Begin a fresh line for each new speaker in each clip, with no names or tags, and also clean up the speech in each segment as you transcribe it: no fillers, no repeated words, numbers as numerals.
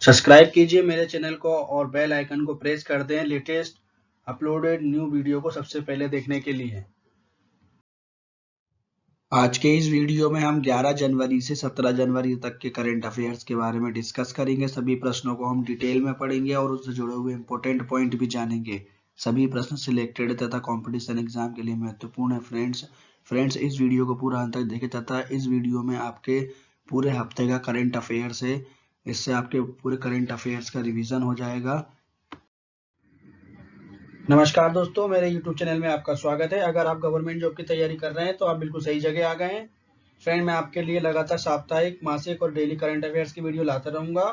Subscribe कीजिए मेरे channel को और बेल आइकन को प्रेस कर दें लेटेस्ट अपलोडेड न्यू वीडियो को सबसे पहले देखने के लिए। आज के इस वीडियो में हम 11 जनवरी से 17 जनवरी तक के करंट अफेयर्स के बारे में डिस्कस करेंगे। सभी प्रश्नों को हम डिटेल में पढ़ेंगे और उससे जुड़े हुए इंपॉर्टेंट पॉइंट भी जानेंगे। सभी प्रश्न सिलेक्टेड तथा कंपटीशन एग्जाम के लिए महत्वपूर्ण है। फ्रेंड्स इस वीडियो को पूरा अंत तक देखें तथा इस वीडियो में आपके पूरे हफ्ते का करंट अफेयर्स है। इससे आपके पूरे करंट अफेयर्स का रिवीजन हो जाएगा। नमस्कार दोस्तों, मेरे YouTube चैनल में आपका स्वागत है। अगर आप गवर्नमेंट जॉब की तैयारी कर रहे हैं तो आप बिल्कुल सही जगह आ गए हैं। फ्रेंड, मैं आपके लिए लगातार साप्ताहिक, मासिक और डेली करंट अफेयर्स की वीडियो लाता रहूंगा।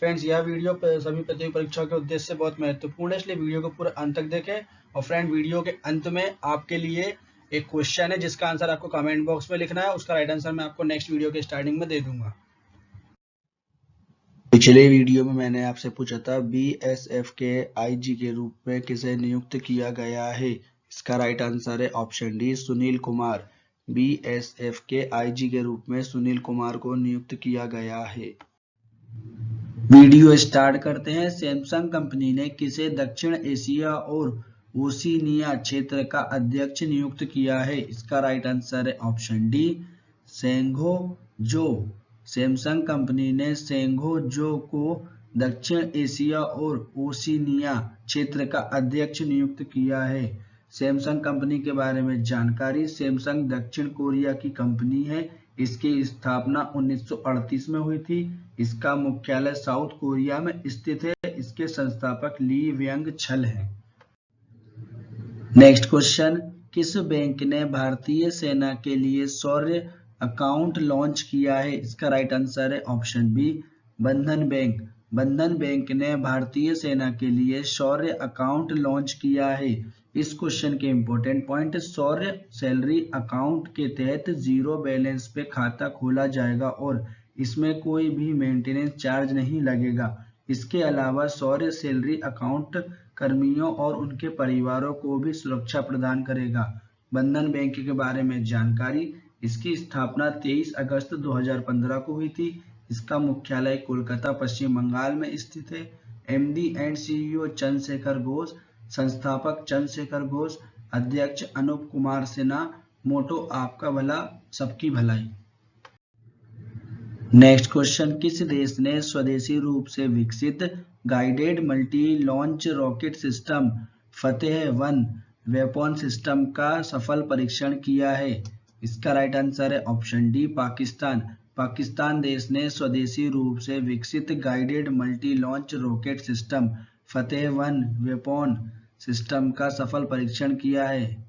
फ्रेंड्स, यह वीडियो सभी प्रतियोगी परीक्षा के उद्देश्य से बहुत महत्वपूर्ण है, इसलिए वीडियो को पूरा अंत तक देखें। और फ्रेंड, वीडियो के अंत में आपके लिए एक क्वेश्चन है जिसका आंसर आपको कमेंट बॉक्स में लिखना है। उसका राइट आंसर मैं आपको नेक्स्ट वीडियो के स्टार्टिंग में दे दूंगा। पिछले वीडियो में मैंने आपसे पूछा था बीएसएफ के आईजी के रूप में किसे नियुक्त किया गया है। इसका राइट आंसर है option D, Sunil Kumar. BSF के आईजी के रूप में सुनील कुमार को नियुक्त किया गया है। वीडियो स्टार्ट करते हैं। सैमसंग कंपनी ने किसे दक्षिण एशिया और ओशिनिया क्षेत्र का अध्यक्ष नियुक्त किया है। इसका राइट आंसर है ऑप्शन डी, सेंगो जो। सैमसंग कंपनी ने सेंगो जो को दक्षिण एशिया और ओशिनिया क्षेत्र का अध्यक्ष नियुक्त किया है। सैमसंग कंपनी के बारे में जानकारी। सैमसंग दक्षिण कोरिया की कंपनी है। इसकी स्थापना 1938 में हुई थी। इसका मुख्यालय साउथ कोरिया में स्थित है। इसके संस्थापक ली व्यंग छल हैं। नेक्स्ट क्वेश्चन, किस बैंक ने भारतीय सेना के लिए शौर्य अकाउंट लॉन्च किया है। इसका राइट आंसर है ऑप्शन बी, बंधन बैंक। बंधन बैंक ने भारतीय सेना के लिए शौर्य अकाउंट लॉन्च किया है। इस क्वेश्चन के इंपॉर्टेंट पॉइंट, शौर्य सैलरी अकाउंट के तहत जीरो बैलेंस पे खाता खोला जाएगा और इसमें कोई भी मेंटेनेंस चार्ज नहीं लगेगा। इसके अलावा शौर्य सैलरी अकाउंट कर्मियों और उनके परिवारों को भी सुरक्षा प्रदान करेगा। बंधन बैंक के बारे में जानकारी। इसकी स्थापना 23 अगस्त 2015 को हुई थी। इसका मुख्यालय कोलकाता, पश्चिम बंगाल में स्थित है। MD and CEO Chandrashekhar Ghosh, संस्थापक चंद्रशेखर घोष, अध्यक्ष अनूप कुमार सिन्हा। मोटो आपका भला सबकी भलाई। नेक्स्ट क्वेश्चन, किस देश ने स्वदेशी रूप से विकसित guided multi launch rocket system फतेह-1 वेपन सिस्टम का सफल परीक्षण किया है। इसका राइट आंसर है ऑप्शन डी, पाकिस्तान। पाकिस्तान देश ने स्वदेशी रूप से विकसित guided multi launch rocket system फतेह-1 वेपन सिस्टम का सफल परीक्षण किया है।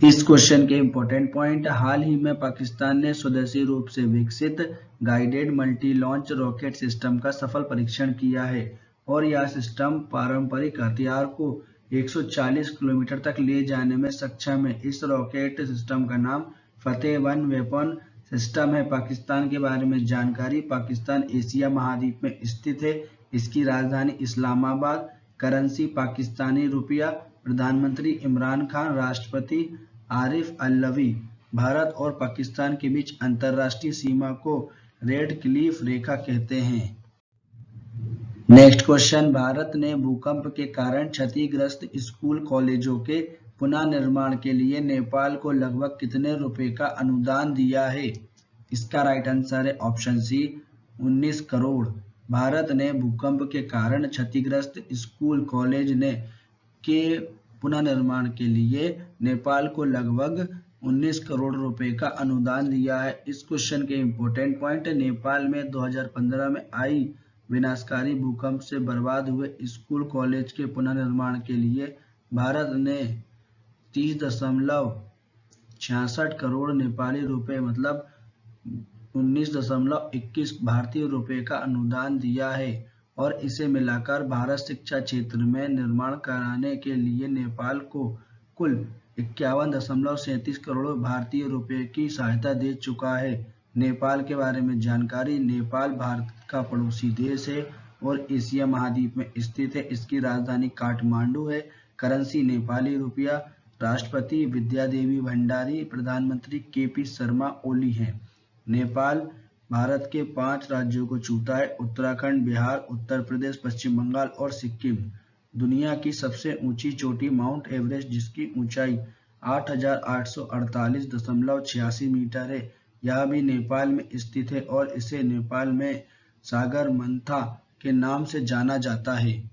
इस क्वेश्चन के इंपॉर्टेंट पॉइंट, हाल ही में पाकिस्तान ने स्वदेशी रूप से विकसित guided multi launch rocket system का सफल परीक्षण किया है और यह सिस्टम पारंपरिक हथियार को 140 किलोमीटर तक ले जाने में सक्षम है। इस रॉकेट सिस्टम का नाम फतेह-1 वेपन सिस्टम है। पाकिस्तान के बारे में जानकारी। पाकिस्तान एशिया महाद्वीप में स्थित है। इसकी राजधानी इस्लामाबाद। करेंसी पाकिस्तानी रुपया। प्रधानमंत्री इमरान खान, राष्ट्रपति आरिफ अलवी। भारत और पाकिस्तान के बीच अंतरराष्ट्रीय सीमा को रेड क्लिफ रेखा कहते हैं। नेक्स्ट क्वेश्चन, भारत ने भूकंप के कारण क्षतिग्रस्त स्कूल कॉलेजों के पुनः निर्माण के लिए नेपाल को लगभग कितने रुपए का अनुदान दिया है। इसका राइट आंसर है ऑप्शन सी, 19 करोड़। भारत ने भूकंप के कारण क्षतिग्रस्त स्कूल कॉलेज के पुनर्निर्माण के लिए नेपाल को लगभग 19 करोड़ रुपए का अनुदान दिया है। इस क्वेश्चन के इंपॉर्टेंट पॉइंट, नेपाल में 2015 में आई विनाशकारी भूकंप से बर्बाद हुए स्कूल कॉलेज के पुनर्निर्माण के लिए भारत ने 30.66 करोड़ नेपाली रुपए मतलब 19.21 भारतीय रुपए का अनुदान दिया है और इसे मिलाकर भारत शिक्षा क्षेत्र में निर्माण कराने के लिए नेपाल को कुल 51.37 करोड़ भारतीय रुपए की सहायता दे चुका है। नेपाल के बारे में जानकारी। नेपाल भारत का पड़ोसी देश है और एशिया महाद्वीप में स्थित है। इसकी राजधानी काठमांडू है। करेंसी नेपाली रुपया। राष्ट्रपति विद्या देवी भंडारी, प्रधानमंत्री केपी शर्मा ओली हैं। नेपाल भारत के 5 राज्यों को छूता है, उत्तराखंड, बिहार, उत्तर प्रदेश, पश्चिम बंगाल और सिक्किम। दुनिया की सबसे ऊंची चोटी माउंट एवरेस्ट, जिसकी ऊंचाई 8,848.86 मीटर है, यह भी नेपाल में स्थित है और इसे नेपाल में सागर मंथा के नाम से जाना जाता है।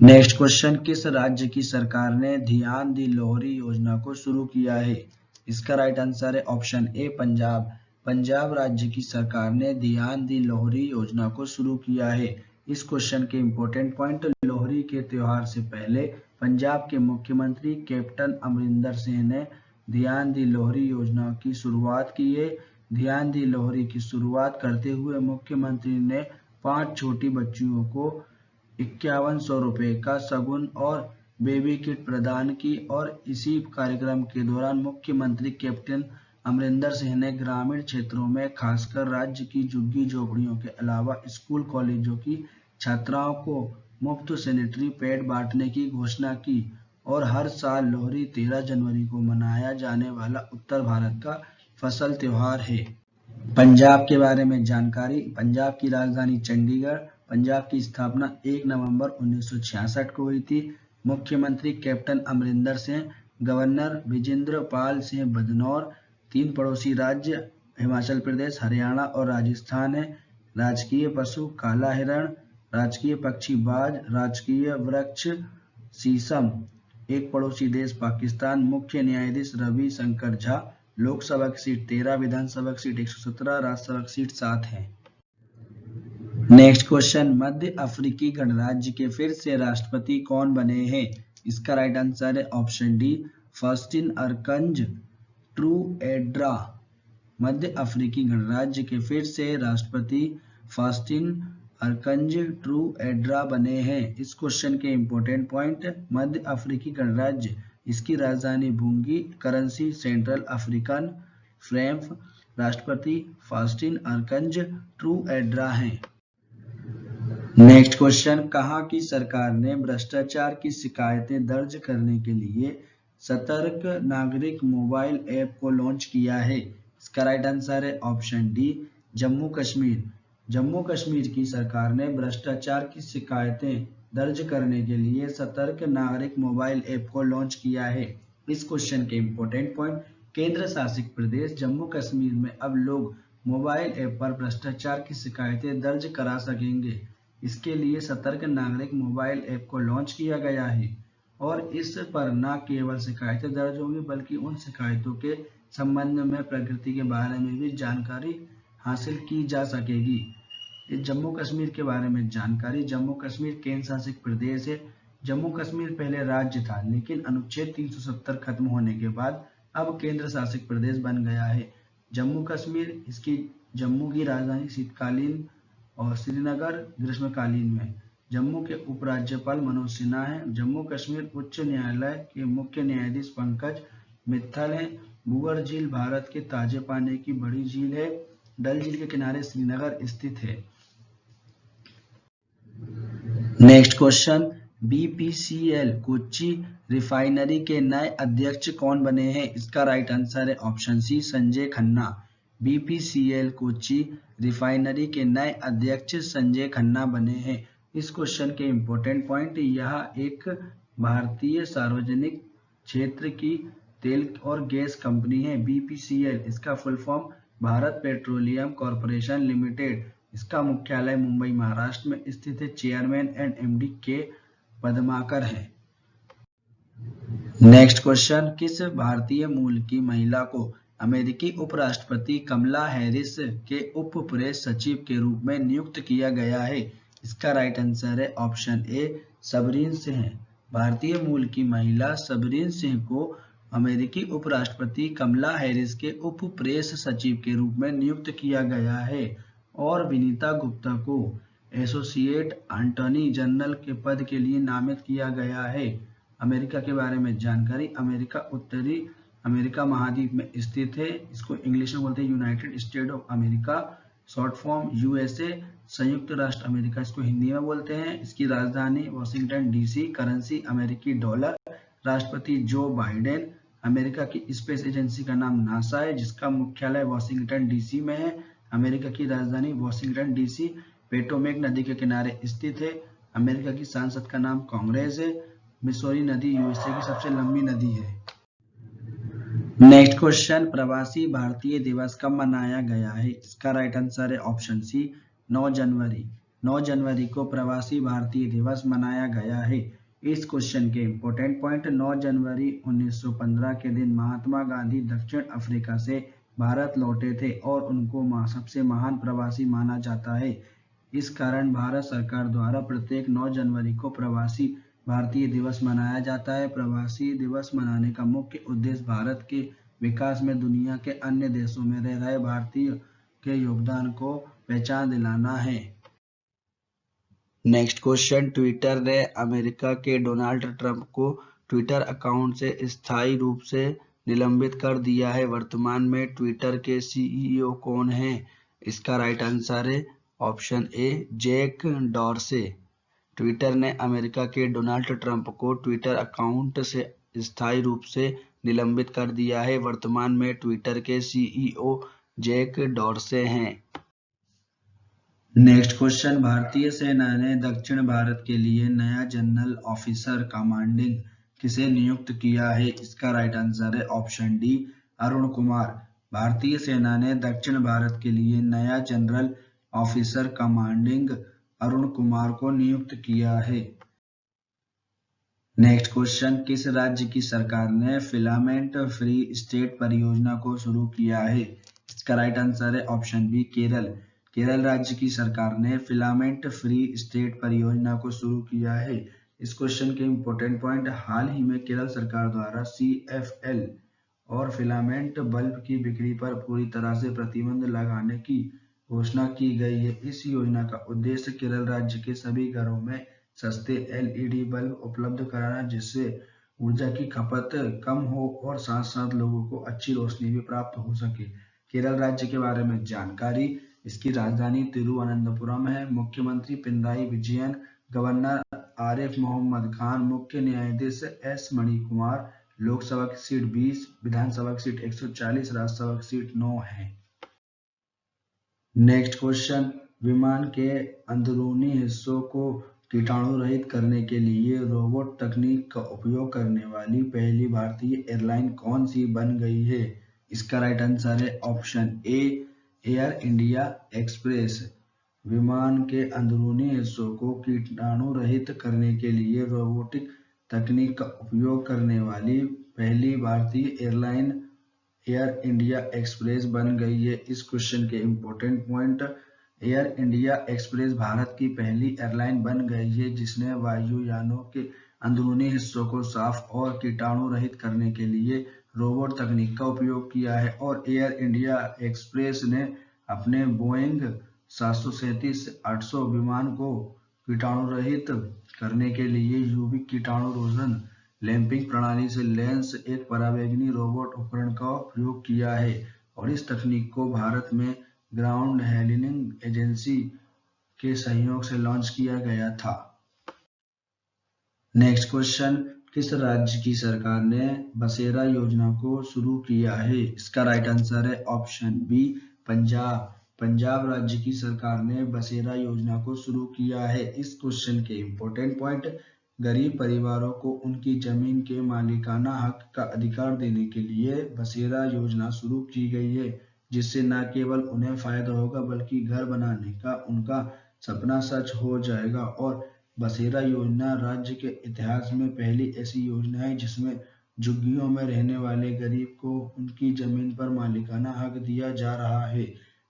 नेक्स्ट क्वेश्चन, किस राज्य की सरकार ने ध्यान दी लोहरी योजना को शुरू किया है? इसका राइट आंसर है ऑप्शन ए पंजाब। पंजाब राज्य की सरकार ने ध्यान दी लोहरी योजना को शुरू किया है। इस क्वेश्चन के इंपॉर्टेंट पॉइंट, लोहरी के त्योहार से पहले पंजाब के मुख्यमंत्री कैप्टन अमरिंदर सिंह ने ध्यान दी लोहरी योजना की शुरुआत की है। ध्यान दी लोहरी की शुरुआत करते हुए मुख्यमंत्री ने 5 छोटी बच्चियों को 5100 रुपए का शगुन और बेबी किट प्रदान की और इसी कार्यक्रम के दौरान मुख्यमंत्री कैप्टन अमरिंदर सिंह ने ग्रामीण क्षेत्रों में खासकर राज्य की झुग्गी झोपड़ियों के अलावा स्कूल कॉलेजों की छात्राओं को मुफ्त सैनिटरी पैड बांटने की घोषणा की और हर साल लोहरी 13 जनवरी को मनाया जाने वाला उत्तर भारत का फसल त्योहार है। पंजाब के बारे में जानकारी, पंजाब की राजधानी चंडीगढ़, पंजाब की स्थापना 1 नवंबर 1966 को हुई थी। मुख्यमंत्री कैप्टन अमरिंदर सिंह, गवर्नर विजेंद्र पाल सिंह बदनौर। 3 पड़ोसी राज्य हिमाचल प्रदेश, हरियाणा और राजस्थान है। राजकीय पशु काला हिरण, राजकीय पक्षी बाज, राजकीय वृक्ष शीशम। एक पड़ोसी देश पाकिस्तान। मुख्य न्यायाधीश रवि शंकर झा। लोकसभा की सीट 13, विधानसभा की सीट 117, राज्यसभा की सीट 7 है। नेक्स्ट क्वेश्चन, मध्य अफ्रीकी गणराज्य के फिर से राष्ट्रपति कौन बने हैं? इसका राइट आंसर है ऑप्शन डी फास्टिन अरकंज टूएड्रा। मध्य अफ्रीकी गणराज्य के फिर से राष्ट्रपति फास्टिन अरकंज टूएड्रा बने हैं। इस क्वेश्चन के इंपॉर्टेंट पॉइंट, मध्य अफ्रीकी गणराज्य, इसकी राजधानी बुंगी, करेंसी सेंट्रल अफ्रीकन फ्रैंक, राष्ट्रपति फास्टिन अरकंज टूएड्रा हैं। नेक्स्ट क्वेश्चन, कहाँ की सरकार ने भ्रष्टाचार की शिकायतें दर्ज करने के लिए सतर्क नागरिक मोबाइल ऐप को लॉन्च किया है? इसका राइट आंसर है ऑप्शन डी जम्मू कश्मीर। जम्मू कश्मीर की सरकार ने भ्रष्टाचार की शिकायतें दर्ज करने के लिए सतर्क नागरिक मोबाइल ऐप को लॉन्च किया है। इस क्वेश्चन के इंपॉर्टेंट पॉइंट, केंद्र शासित प्रदेश जम्मू कश्मीर में अब लोग मोबाइल ऐप पर भ्रष्टाचार की शिकायतें दर्ज करा सकेंगे। इसके लिए सतर्क नागरिक मोबाइल ऐप को लॉन्च किया गया है और इस पर न केवल शिकायतें दर्ज होंगी बल्कि उन शिकायतों के संबंध में प्रकृति के बारे में भी जानकारी हासिल की जा सकेगी। इस जम्मू कश्मीर के बारे में जानकारी, जम्मू कश्मीर केंद्र शासित प्रदेश है। जम्मू कश्मीर पहले राज्य था, लेकिन अनुच्छेद 370 खत्म होने के बाद अब केंद्र शासित प्रदेश बन गया है। जम्मू कश्मीर, इसकी जम्मू की राजधानी शीतकालीन और श्रीनगर ग्रीष्मकालीन में। जम्मू के उपराज्यपाल मनोज सिन्हा हैं। जम्मू कश्मीर उच्च न्यायालय के मुख्य न्यायाधीश पंकज मित्तल हैं। भूगढ़ झील भारत के ताजे पानी की बड़ी झील है। डल झील के किनारे श्रीनगर स्थित है। Next question, BPCL Kochi refinery के नए अध्यक्ष कौन बने हैं? इसका राइट आंसर है option C Sanjay Khanna. BPCL Kochi refinery के नए अध्यक्ष संजय खन्ना बने हैं। इस क्वेश्चन के इंपॉर्टेंट पॉइंट, यह एक भारतीय सार्वजनिक क्षेत्र की तेल और गैस कंपनी है। बीपीसीएल, इसका full form Bharat petroleum corporation limited. इसका मुख्यालय मुंबई महाराष्ट्र में स्थित है। चेयरमैन एंड एमडी के पदमाकर है। नेक्स्ट क्वेश्चन, किस भारतीय मूल की महिला को अमेरिकी उपराष्ट्रपति कमला हैरिस के उप प्रेस सचिव के रूप में नियुक्त किया गया है? इसका राइट आंसर है ऑप्शन ए सबरीन सिंह। भारतीय मूल की महिला सबरीन सिंह को अमेरिकी उपराष्ट्रपति कमला हैरिस के उप प्रेस सचिव के रूप में नियुक्त किया गया है और विनीता गुप्ता को एसोसिएट अटॉर्नी जनरल के पद के लिए नामित किया गया है। अमेरिका के बारे में जानकारी, अमेरिका उत्तरी अमेरिका महाद्वीप में स्थित है। इसको इंग्लिश में बोलते हैं United state of America, short form USA. संयुक्त राष्ट्र अमेरिका इसको हिंदी में बोलते हैं। इसकी राजधानी वॉशिंगटन डीसी, करेंसी अमेरिकी डॉलर। राष्ट्रपति जो बाइडेन, अमेरिका की स्पेस एजेंसी का नाम नासा है, जिसका मुख्यालय वॉशिंगटन डीसी में है। अमेरिका की राजधानी वॉशिंगटन डीसी पोटोमेक नदी के किनारे स्थित है। अमेरिका की संसद का नाम कांग्रेस है। मिसौरी नदी यूएसए की सबसे लंबी नदी है। नेक्स्ट क्वेश्चन, प्रवासी भारतीय दिवस कब मनाया गया है? इसका राइट आंसर है ऑप्शन सी, 9 जनवरी। 9 जनवरी को प्रवासी भारतीय दिवस मनाया गया है। इस क्वेश्चन के इंपॉर्टेंट पॉइंट, 9 जनवरी 1915 के दिन महात्मा गांधी दक्षिण अफ्रीका से भारत लौटे थे और उनको सबसे महान प्रवासी माना जाता है। इस कारण भारत सरकार द्वारा प्रत्येक 9 जनवरी को प्रवासी भारतीय दिवस मनाया जाता है। प्रवासी दिवस मनाने का मुख्य उद्देश्य भारत के विकास में दुनिया के अन्य देशों में रह रहे भारतीय के योगदान को पहचान दिलाना है। नेक्स्ट क्वेश्चन, ट्विटर ने अमेरिका के डोनाल्ड ट्रंप को ट्विटर अकाउंट से स्थायी रूप से निलंबित कर दिया है। वर्तमान में ट्विटर के सीईओ कौन है? इसका राइट आंसर है ऑप्शन ए, जैक डॉर्से। ट्विटर ने अमेरिका के डोनाल्ड ट्रंप को ट्विटर अकाउंट से स्थायी रूप से निलंबित कर दिया है। वर्तमान में ट्विटर के सीईओ जैक डॉर्से हैं। नेक्स्ट क्वेश्चन, भारतीय सेना ने दक्षिण भारत के लिए नया जनरल ऑफिसर कमांडिंग किसे नियुक्त किया है? इसका राइट आंसर है ऑप्शन डी, अरुण कुमार। भारतीय सेना ने दक्षिण भारत के लिए नया general officer commanding Arun Kumar को नियुक्त किया है। नेक्स्ट क्वेश्चन, किस राज्य की सरकार ने फिलामेंट फ्री स्टेट परियोजना को शुरू किया है? इसका राइट आंसर है ऑप्शन बी, केरल। केरल राज्य की सरकार ने फिलामेंट फ्री स्टेट परियोजना को शुरू किया है। इस क्वेश्चन के इंपॉर्टेंट पॉइंट, हाल ही में केरल सरकार द्वारा CFL और फिलामेंट बल्ब की बिक्री पर पूरी तरह से प्रतिबंध लगाने की घोषणा की गई है। इस योजना का उद्देश्य केरल राज्य के सभी घरों में सस्ते LED बल्ब उपलब्ध कराना, जिससे ऊर्जा की खपत कम हो और साथ साथ लोगों को अच्छी रोशनी भी प्राप्त हो सके। केरल राज्य के बारे में जानकारी, इसकी राजधानी तिरुवनंतपुरम है। मुख्यमंत्री पिनराई विजयन, गवर्नर आरिफ मोहम्मद खान, मुख्य न्यायाधीश S मणि कुमार। लोकसभा की सीट 20, विधानसभा की सीट 140, राज्यसभा की सीट 9 है। नेक्स्ट क्वेश्चन, विमान के अंदरूनी हिस्सों को कीटाणु रहित करने के लिए रोबोट तकनीक का उपयोग करने वाली पहली भारतीय एयरलाइन कौन सी बन गई है? इसका राइट आंसर है ऑप्शन ए, एयर इंडिया एक्सप्रेस। विमान के अंदरूनी हिस्सों को कीटाणु रहित करने के लिए रोबोटिक तकनीक का उपयोग करने वाली पहली भारतीय एयरलाइन एयर इंडिया एक्सप्रेस बन गई है। इस क्वेश्चन के important point, air India express Bharat की पहली एयरलाइन बन गई है जिसने वायुयानों के अंदरूनी हिस्सों को साफ और कीटाणु रहित करने के लिए रोबोट तकनीक का उपयोग किया है। और एयर इंडिया एक्सप्रेस ने अपने बोइंग 737-800 विमान को कीटाणु रहित करने के लिए UV कीटाणुरोधन लैंपिंग प्रणाली से लेंस एक पराबैंगनी रोबोट उपकरण का उपयोग किया है। और इस तकनीक को भारत में ग्राउंड हैंडलिंग एजेंसी के सहयोग से लॉन्च किया गया था। नेक्स्ट क्वेश्चन, किस राज्य की सरकार ने बसेरा योजना को शुरू किया है? इसका राइट आंसर है ऑप्शन बी, पंजाब। पंजाब राज्य की सरकार ने बसेरा योजना को शुरू किया है। इस क्वेश्चन के इंपॉर्टेंट पॉइंट, गरीब परिवारों को उनकी जमीन के मालिकाना हक का अधिकार देने के लिए बसेरा योजना शुरू की गई है, जिससे न केवल उन्हें फायदा होगा बल्कि घर बनाने का उनका सपना सच हो जाएगा। और बसेरा योजना राज्य के इतिहास में पहली ऐसी योजना है जिसमें झुग्गियों में रहने वाले गरीब को उनकी जमीन पर मालिकाना हक दिया जा रहा है।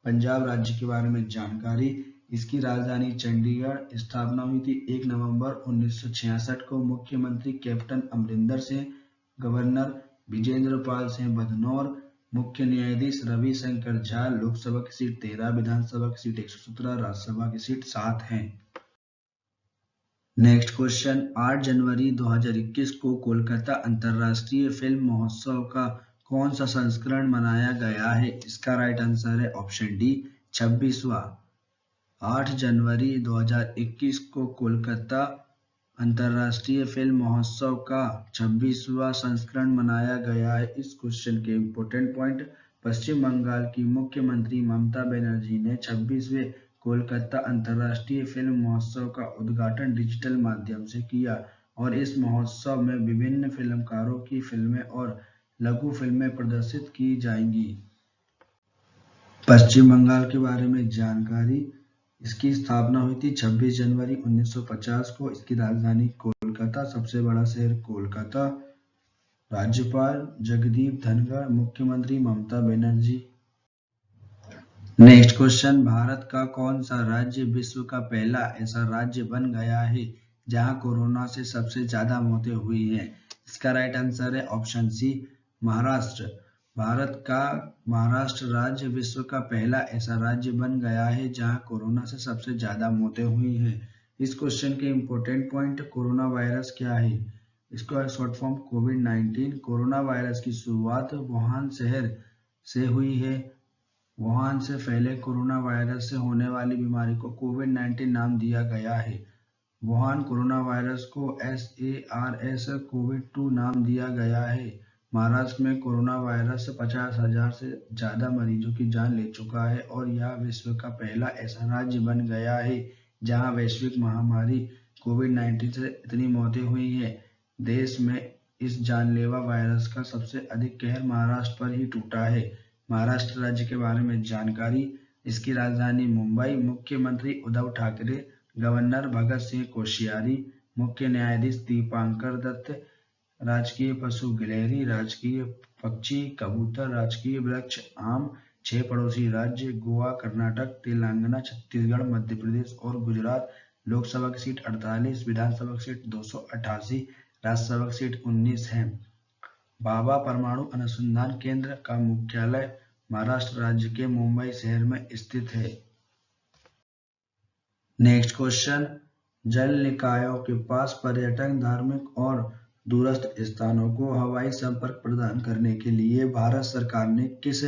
पंजाब राज्य के बारे में जानकारी, इसकी राजधानी चंडीगढ़, स्थापना हुई थी 1 नवंबर 1966 को। मुख्यमंत्री कैप्टन अमरिंदर सिंह, गवर्नर विजेंद्र पाल सिंह बदनौर, मुख्य न्यायाधीश रवि शंकर झा। लोकसभा की सीट 13, विधानसभा की सीट 117, राज्यसभा की सीट 7 है। नेक्स्ट क्वेश्चन, 8 जनवरी 2021 को कोलकाता अंतर्राष्ट्रीय फिल्म महोत्सव का कौन सा संस्करण मनाया गया है? इसका राइट आंसर है ऑप्शन डी, 26वां। 8 जनवरी 2021 को कोलकाता अंतर्राष्ट्रीय फिल्म महोत्सव का 26वां संस्करण मनाया गया है? इस क्वेश्चन के इम्पोर्टेंट पॉइंट। पश्चिम बंगाल की मुख्यमंत्री ममता बनर्जी ने 26वें कोलकाता अंतर्राष्ट्रीय फिल्म महोत्सव का उद्घाटन डिजिटल माध्यम से किया और इस महोत्सव में विभिन्न फिल्मकारों की फिल्में और लघु फिल्में प्रदर्शित की जाएंगी। पश्चिम बंगाल के बारे में जानकारी। इसकी स्थापना हुई थी 26 जनवरी 1950 को। इसकी राजधानी कोलकाता, सबसे बड़ा शहर कोलकाता। राज्यपाल जगदीप धनखड़, मुख्यमंत्री ममता बनर्जी। नेक्स्ट क्वेश्चन, भारत का कौन सा राज्य विश्व का पहला ऐसा राज्य बन गया है जहां कोरोना से सबसे ज्यादा मौतें हुई हैं? इसका राइट आंसर है ऑप्शन सी, महाराष्ट्र। भारत का महाराष्ट्र राज्य विश्व का पहला ऐसा राज्य बन गया है जहां कोरोना से सबसे ज्यादा मौतें हुई हैं। इस क्वेश्चन के इम्पोर्टेंट पॉइंट, कोरोना वायरस क्या है? इसका शॉर्ट फॉर्म कोविड-19। कोरोना वायरस की शुरुआत वुहान शहर से हुई है। वुहान से फैले कोरोना वायरस से होने वाली बीमारी को कोविड-19 नाम दिया गया है। वुहान कोरोना वायरस को SARS कोविड-2 नाम दिया गया है। महाराष्ट्र में कोरोना वायरस से 50,000 से ज्यादा मरीजों की जान ले चुका है और यह विश्व का पहला ऐसा राज्य बन गया है जहां वैश्विक महामारी कोविड-19 से इतनी मौतें हुई हैं। देश में इस जानलेवा वायरस का सबसे अधिक कहर महाराष्ट्र पर ही टूटा है। महाराष्ट्र राज्य के बारे में जानकारी। इसकी राजधानी मुंबई। मुख्यमंत्री उद्धव ठाकरे, गवर्नर भगत सिंह कोश्यारी, मुख्य न्यायाधीश दीपांकर दत्त, राजकीय पशु गिलहरी, राजकीय पक्षी कबूतर, राजकीय वृक्ष आम। 6 पड़ोसी राज्य गोवा, कर्नाटक, तेलंगाना, छत्तीसगढ़, मध्य प्रदेश और गुजरात। लोकसभा की सीट 48, विधानसभा की सीट 288, राज्यसभा की सीट 19 है। भाभा परमाणु अनुसंधान केंद्र का मुख्यालय महाराष्ट्र राज्य के मुंबई शहर में स्थित है। नेक्स्ट क्वेश्चन, जल निकायों के पास पर्यटन, धार्मिक और दूरस्थ स्थानों को हवाई संपर्क प्रदान करने के लिए भारत सरकार ने किस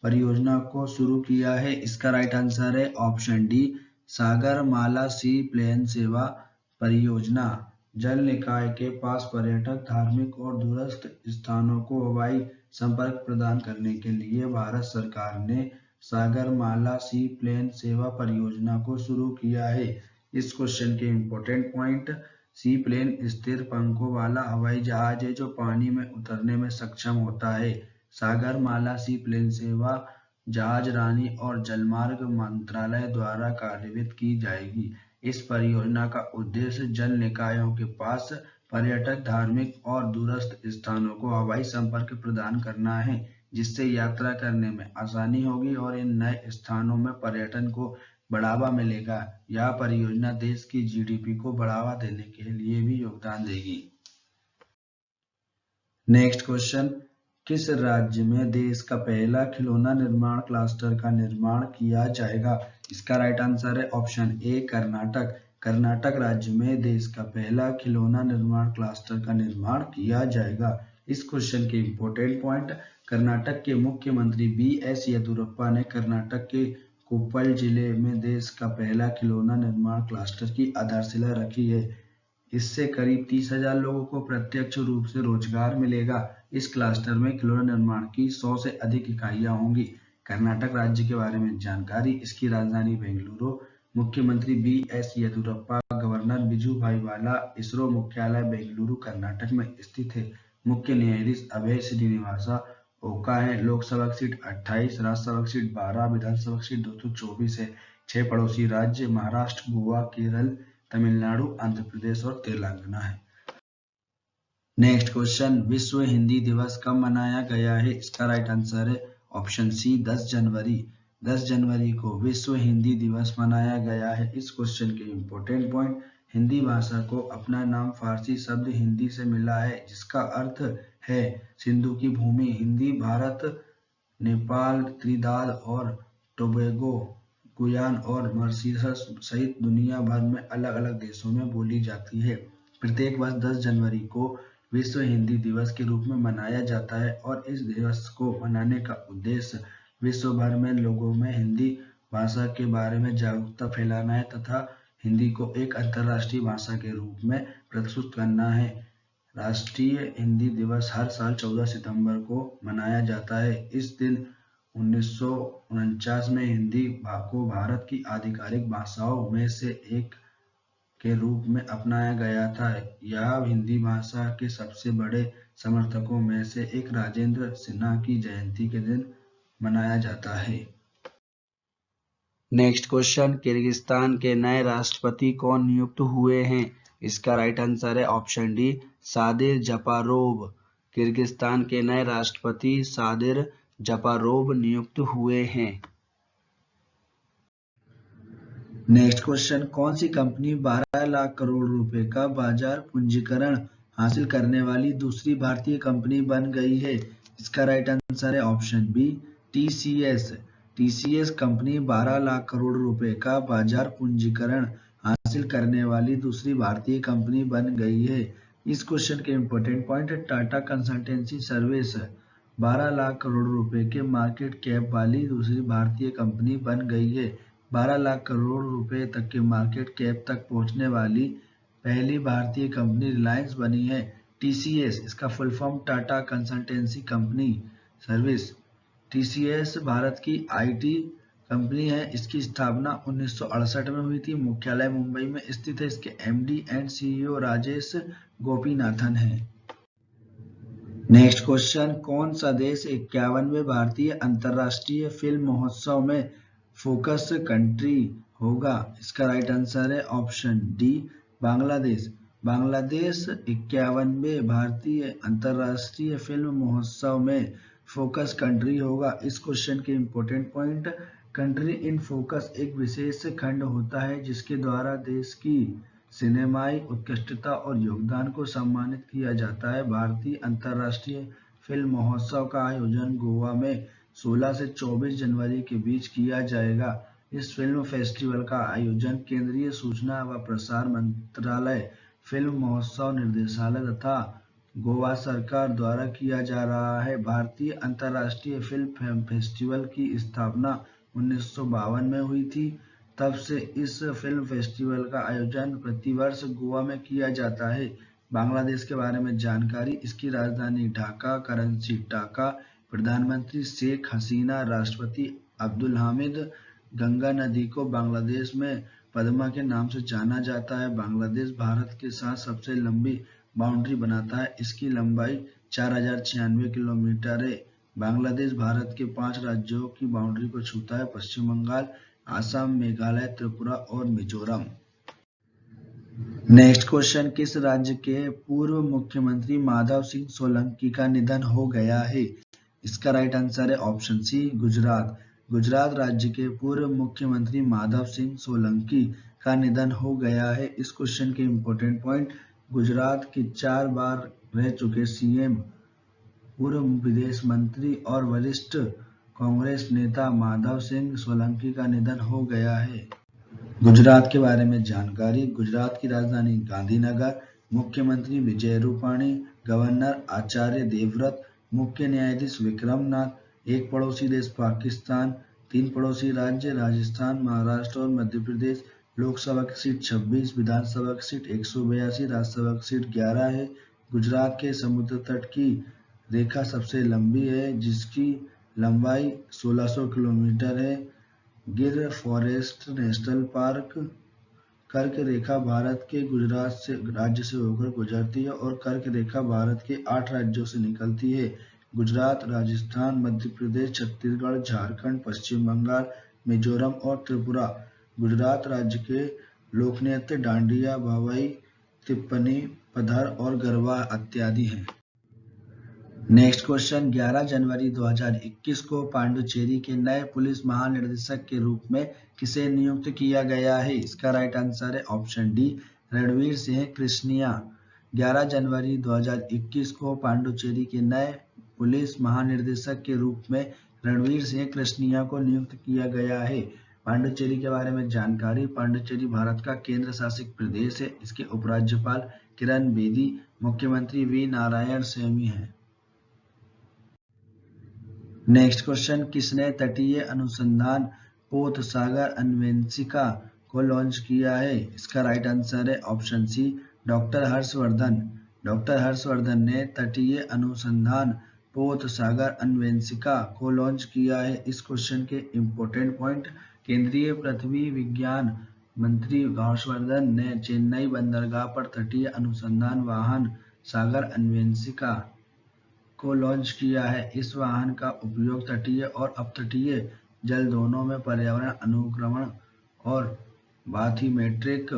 परियोजना को शुरू किया है? इसका राइट आंसर है ऑप्शन डी, सागरमाला सी प्लेन सेवा परियोजना। जल निकाय के पास पर्यटक, धार्मिक और दूरस्थ स्थानों को हवाई संपर्क प्रदान करने के लिए भारत सरकार ने सागरमाला सी प्लेन सेवा परियोजना को शुरू किया है। इस क्वेश्चन के इम्पोर्टेंट पॉइंट, सी प्लेन स्थिर पंखों वाला हवाई जहाज है जो पानी में उतरने में सक्षम होता है। सागरमाला सी प्लेन सेवा जहाजरानी और जलमार्ग मंत्रालय द्वारा कार्यान्वित की जाएगी। इस परियोजना का उद्देश्य जल निकायों के पास पर्यटक, धार्मिक और दूरस्थ स्थानों को हवाई संपर्क प्रदान करना है, जिससे यात्रा करने में आसानी होगी और इन नए स्थानों में पर्यटन को बढ़ावा मिलेगा। यह परियोजना देश की GDP को बढ़ावा देने के लिए भी योगदान देगी। नेक्स्ट क्वेश्चन, किस राज्य में देश का पहला खिलौना निर्माण क्लस्टर का निर्माण किया जाएगा? इसका राइट आंसर है ऑप्शन ए, कर्नाटक। कर्नाटक राज्य में देश का पहला खिलौना निर्माण क्लस्टर का निर्माण किया जाएगा। इस क्वेश्चन के इम्पोर्टेंट पॉइंट, कर्नाटक के मुख्यमंत्री BS येदियुरप्पा ने कर्नाटक के कोप्पल जिले में देश का पहला खिलौना निर्माण क्लस्टर की आधारशिला रखी है। इससे करीब 30,000 लोगों को प्रत्यक्ष रूप से रोजगार मिलेगा। इस क्लस्टर में खिलौना निर्माण की 100 से अधिक इकाइयां होंगी। कर्नाटक राज्य के बारे में जानकारी। इसकी राजधानी बेंगलुरु। मुख्यमंत्री BS येदियुरप्पा, गवर्नर बिजुभाई वाला। इसरो मुख्यालय बेंगलुरु कर्नाटक में स्थित है। मुख्य न्यायाधीश अभय श्रीनिवासा ओका है। लोकसभा की सीट 28, राज्यसभा की सीट 12, विधानसभा की सीट 224 है। 6 पड़ोसी राज्य महाराष्ट्र, गोवा, केरल, तमिलनाडु, आंध्र प्रदेश और तेलंगाना है। नेक्स्ट क्वेश्चन, विश्व हिंदी दिवस कब मनाया गया है? इसका राइट आंसर है ऑप्शन सी, 10 जनवरी। 10 जनवरी को विश्व हिंदी दिवस मनाया गया है। इस क्वेश्चन के इम्पोर्टेंट पॉइंट, हिंदी भाषा को अपना नाम फारसी शब्द हिंदी से मिला है, जिसका अर्थ है सिंधु की भूमि। हिंदी भारत, नेपाल, त्रिनिदाद और टोबैगो, गुयाना और मॉरिशस सहित दुनिया भर में अलग अलग देशों में बोली जाती है। प्रत्येक वर्ष 10 जनवरी को विश्व हिंदी दिवस के रूप में मनाया जाता है और इस दिवस को मनाने का उद्देश्य विश्व भर में लोगों में हिंदी भाषा के बारे में जागरूकता फैलाना है तथा हिंदी को एक अंतर्राष्ट्रीय भाषा के रूप में प्रस्तुत करना है। राष्ट्रीय हिंदी दिवस हर साल 14 सितंबर को मनाया जाता है। इस दिन 1949 में हिंदी को भारत की आधिकारिक भाषाओं में से एक के रूप में अपनाया गया था। यह हिंदी भाषा के सबसे बड़े समर्थकों में से एक राजेंद्र सिन्हा की जयंती के दिन मनाया जाता है। नेक्स्ट क्वेश्चन, किर्गिस्तान के नए राष्ट्रपति कौन नियुक्त हुए हैं? इसका राइट आंसर है ऑप्शन डी, सादिर जापारोव। किर्गिस्तान के नए राष्ट्रपति सादिर जापारोव नियुक्त हुए हैं। नेक्स्ट क्वेश्चन, कौन सी कंपनी 12 लाख करोड़ रुपए का बाजार पूंजीकरण हासिल करने वाली दूसरी भारतीय कंपनी बन गई है? इसका राइट आंसर है option B, TCS. TCS company 12 lakh crore रुपए का बाजार पूंजीकरण हासिल करने वाली दूसरी भारतीय कंपनी बन गई है। इस क्वेश्चन के इंपॉर्टेंट पॉइंट है, टाटा कंसल्टेंसी सर्विस 12 लाख करोड़ रुपए के मार्केट कैप वाली दूसरी भारतीय कंपनी बन गई है। 12 लाख करोड़ रुपए तक के मार्केट कैप तक पहुंचने वाली पहली भारतीय कंपनी रिलायंस बनी है। टीसीएस, इसका full form Tata consultancy company service. TCS Bharat की आईटी कंपनी है। इसकी स्थापना 1968 में हुई थी। मुख्यालय मुंबई में स्थित है। इसके MD and CEO Rajesh Gopinathan है। नेक्स्ट क्वेश्चन, कौन सा देश 51वें भारतीय अंतर्राष्ट्रीय फिल्म महोत्सव में फोकस कंट्री होगा? इसका राइट आंसर है ऑप्शन डी, बांग्लादेश। बांग्लादेश 51वें भारतीय अंतर्राष्ट्रीय फिल्म महोत्सव में फोकस कंट्री होगा। इस क्वेश्चन के important point, country in focus एक विशेष खंड होता है जिसके द्वारा देश की सिनेमाई उत्कृष्टता और योगदान को सम्मानित किया जाता है। भारतीय अंतर्राष्ट्रीय फिल्म महोत्सव का आयोजन गोवा में 16 से 24 जनवरी के बीच किया जाएगा। इस फिल्म फेस्टिवल का आयोजन केंद्रीय सूचना व प्रसार मंत्रालय, फिल्म महोत्सव निदेशालय तथा गोवा सरकार द्वारा किया जा रहा है। भारतीय अंतर्राष्ट्रीय फिल्म फेस्टिवल की स्थापना 1952 में हुई थी। तब से इस फिल्म फेस्टिवल का आयोजन प्रतिवर्ष गोवा में किया जाता है। बांग्लादेश के बारे में जानकारी, इसकी राजधानी ढाका, करेंसी टाका, प्रधानमंत्री शेख हसीना, राष्ट्रपति अब्दुल हामिद। गंगा नदी को बांग्लादेश में पद्मा के नाम से जाना जाता है। बांग्लादेश भारत के साथ सबसे लंबी बाउंड्री बनाता है। इसकी लंबाई 4096 किलोमीटर है। बांग्लादेश भारत के 5 राज्यों की बाउंड्री को छूता है, पश्चिम बंगाल, आसाम, मेघालय, त्रिपुरा और मिजोरम। नेक्स्ट क्वेश्चन, किस राज्य के पूर्व मुख्यमंत्री माधव सिंह सोलंकी का निधन हो गया है? इसका राइट आंसर है ऑप्शन सी, गुजरात। गुजरात राज्य के पूर्व मुख्यमंत्री माधव सिंह सोलंकी का निधन हो गया है। इस क्वेश्चन के इंपॉर्टेंट पॉइंट, गुजरात के 4 बार रह चुके सीएम, पूर्व विदेश मंत्री और वरिष्ठ कांग्रेस नेता माधव सिंह सोलंकी का निधन हो गया है। गुजरात के बारे में जानकारी, गुजरात की राजधानी गांधीनगर, मुख्यमंत्री विजय रूपाणी, गवर्नर आचार्य देवव्रत, मुख्य न्यायाधीश विक्रम नाथ, एक पड़ोसी देश पाकिस्तान, 3 पड़ोसी राज्य राजस्थान, महाराष्ट्र और मध्य प्रदेश। लोकसभा की सीट 26, विधानसभा की सीट 182, राज्यसभा की सीट 11 है। गुजरात के समुद्र तट की रेखा सबसे लंबी है जिसकी लंबाई 1600 किलोमीटर है। गिर फॉरेस्ट नेशनल पार्क कर्क रेखा भारत के गुजरात से राज्य से होकर गुजरती है और कर्क रेखा भारत के 8 राज्यों से निकलती है। गुजरात, राजस्थान, मध्य प्रदेश, छत्तीसगढ़, झारखंड, पश्चिम बंगाल, मिजोरम और त्रिपुरा। गुजरात राज्य के लोकनृत्य डांडिया, भावाई, तिप्पनी, पधर और गरबा इत्यादि हैं। नेक्स्ट क्वेश्चन, 11 जनवरी 2021 को पांडुचेरी के नए पुलिस महानिदेशक के रूप में किसे नियुक्त किया गया है? इसका राइट आंसर है ऑप्शन डी, रणवीर सिंह कृष्णिया। 11 जनवरी 2021 को पांडुचेरी के नए पुलिस महानिदेशक के रूप में रणवीर सिंह कृष्णिया को नियुक्त किया गया है। पांडुचेरी के बारे में जानकारी, पांडुचेरी भारत का केंद्र शासित प्रदेश है। इसके उपराज्यपाल किरण बेदी, मुख्यमंत्री वी नारायण स्वामी हैं। नेक्स्ट क्वेश्चन, किसने तटीय अनुसंधान पोत सागर अन्वेषिका को लॉन्च किया है? इसका राइट आंसर है option C, doctor Harshvardhan. Doctor Harshvardhan ने तटीय अनुसंधान पोत सागर अन्वेषिका को लॉन्च किया है। इस क्वेश्चन के इम्पोर्टेंट पॉइंट, केंद्रीय पृथ्वी विज्ञान मंत्री हर्षवर्धन ने चेन्नई बंदरगाह पर तटीय अनुसंधान वाहन सागर अन्वेषिका को लॉन्च किया है। इस वाहन का उपयोग तटीय और अपतटीय जल दोनों में पर्यावरण अनुक्रमण और बाथिमेट्रिक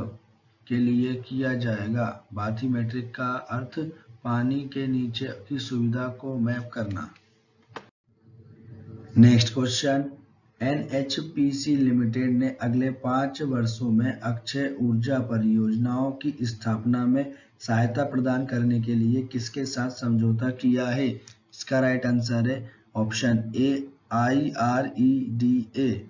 के लिए किया जाएगा। बाथिमेट्रिक का अर्थ पानी के नीचे की सुविधा को मैप करना। नेक्स्ट क्वेश्चन, एनएचपीसी लिमिटेड ने अगले 5 वर्षों में अक्षय ऊर्जा परियोजनाओं की स्थापना में सहायता प्रदान करने के लिए किसके साथ समझौता किया है? इसका राइट आंसर है ऑप्शन ए, IREDA।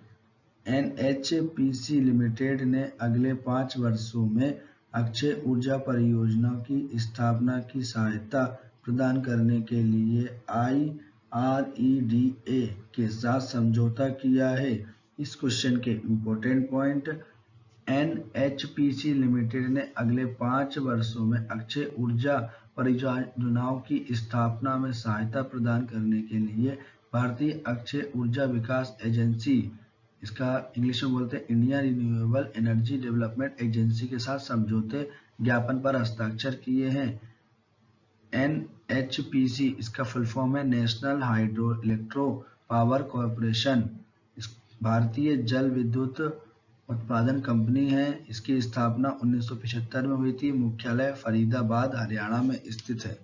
एनएचपीसी लिमिटेड ने अगले 5 वर्षों में अक्षय ऊर्जा परियोजना की स्थापना की सहायता प्रदान करने के लिए IREDA के साथ समझौता किया है। इस क्वेश्चन के इम्पोर्टेंट पॉइंट, एनएचपीसी लिमिटेड ने अगले 5 वर्षों में अक्षय ऊर्जा परियोजनाओं की स्थापना में सहायता प्रदान करने के लिए भारतीय अक्षय ऊर्जा विकास एजेंसी, इसका इंग्लिश में बोलते हैं India renewable energy development agency के साथ समझौते ज्ञापन पर हस्ताक्षर किए हैं। एनएचपीसी इसका फुल फॉर्म है national hydro electro power corporation, भारतीय जल विद्युत उत्पादन कंपनी है। इसकी स्थापना 1975 में हुई थी। मुख्यालय फरीदाबाद हरियाणा में स्थित है।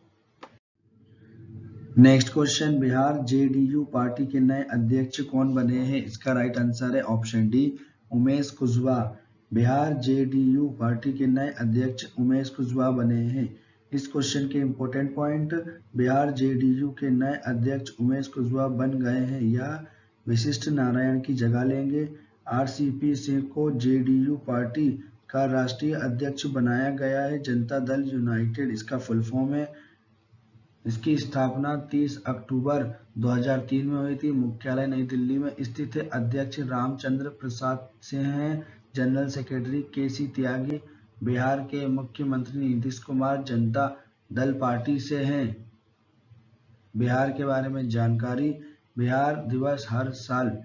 Next question, Bihar JDU party के नए अध्यक्ष कौन बने हैं? इसका राइट आंसर है option D, Umesh Kushwaha. Bihar JDU party के नए अध्यक्ष उमेश कुशवाहा बने हैं। इस क्वेश्चन के इम्पोर्टेंट पॉइंट, बिहार जेडीयू के नए अध्यक्ष उमेश कुशवाहा बन गए हैं या वशिष्ठ नारायण की जगह लेंगे। आरसीपी सिंह को जेडीयू पार्टी का राष्ट्रीय अध्यक्ष बनाया गया है। जनता दल यूनाइटेड इसका फुल फॉर्म है। इसकी स्थापना 30 अक्टूबर 2003 में हुई थी। मुख्यालय नई दिल्ली में स्थित है। अध्यक्ष रामचंद्र प्रसाद सिंह हैं। जनरल सेक्रेटरी केसी त्यागी। बिहार के मुख्यमंत्री नीतीश कुमार जनता दल पार्टी से हैं। बिहार के बारे में जानकारी, बिहार दिवस हर साल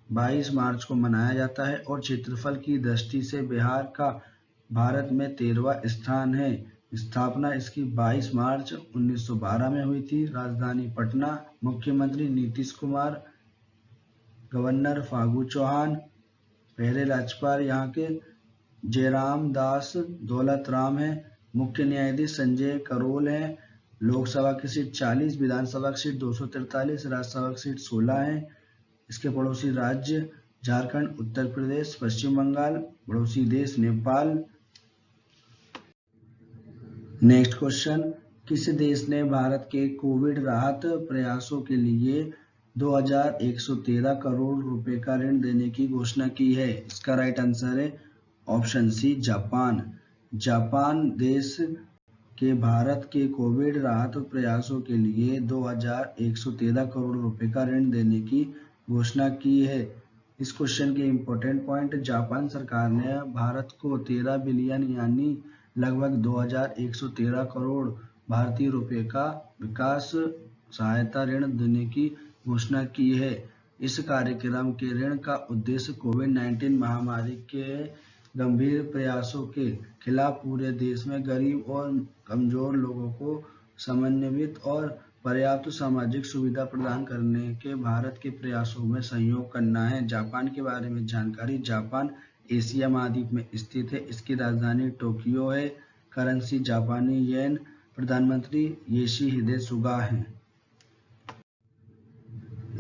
22 मार्च को मनाया जाता है और क्षेत्रफल की दृष्टि से बिहार का भारत में 13वां स्थान है। स्थापना इसकी 22 मार्च 1912 में हुई थी। राजधानी पटना। मुख्यमंत्री नीतीश कुमार, गवर्नर फागू चौहान, पहले राज्यपाल यहाँ के जयराम दास दौलत राम है। मुख्य न्यायाधीश संजय करोल हैं। लोकसभा की सीट 40, विधानसभा की सीट 243, राज्यसभा की सीट 16 है। इसके पड़ोसी राज्य झारखंड, उत्तर प्रदेश, पश्चिम बंगाल, पड़ोसी देश नेपाल। नेक्स्ट क्वेश्चन, किस देश ने भारत के कोविड राहत प्रयासों के लिए 2113 करोड़ रुपए का ऋण देने की घोषणा की है? इसका राइट आंसर है ऑप्शन सी, जापान। जापान देश के भारत के कोविड राहत प्रयासों के लिए 2113 करोड़ रुपए का ऋण देने की घोषणा की है। इस क्वेश्चन के इम्पोर्टेंट पॉइंट, जापान सरकार ने भारत को 13 बिलियन यानी लगभग 2113 करोड़ भारतीय रुपए का विकास सहायता ऋण देने की घोषणा की है। इस कार्यक्रम के ऋण का उद्देश्य कोविड-19 महामारी के गंभीर प्रयासों के खिलाफ पूरे देश में गरीब और कमजोर लोगों को समन्वित और पर्याप्त सामाजिक सुविधा प्रदान करने के भारत के प्रयासों में सहयोग करना है। जापान के बारे में जानकारी, जापान एशिया महाद्वीप में स्थित है। इसकी राजधानी टोक्यो है। करेंसी जापानी येन। प्रधानमंत्री योशिहिदे सुगा हैं।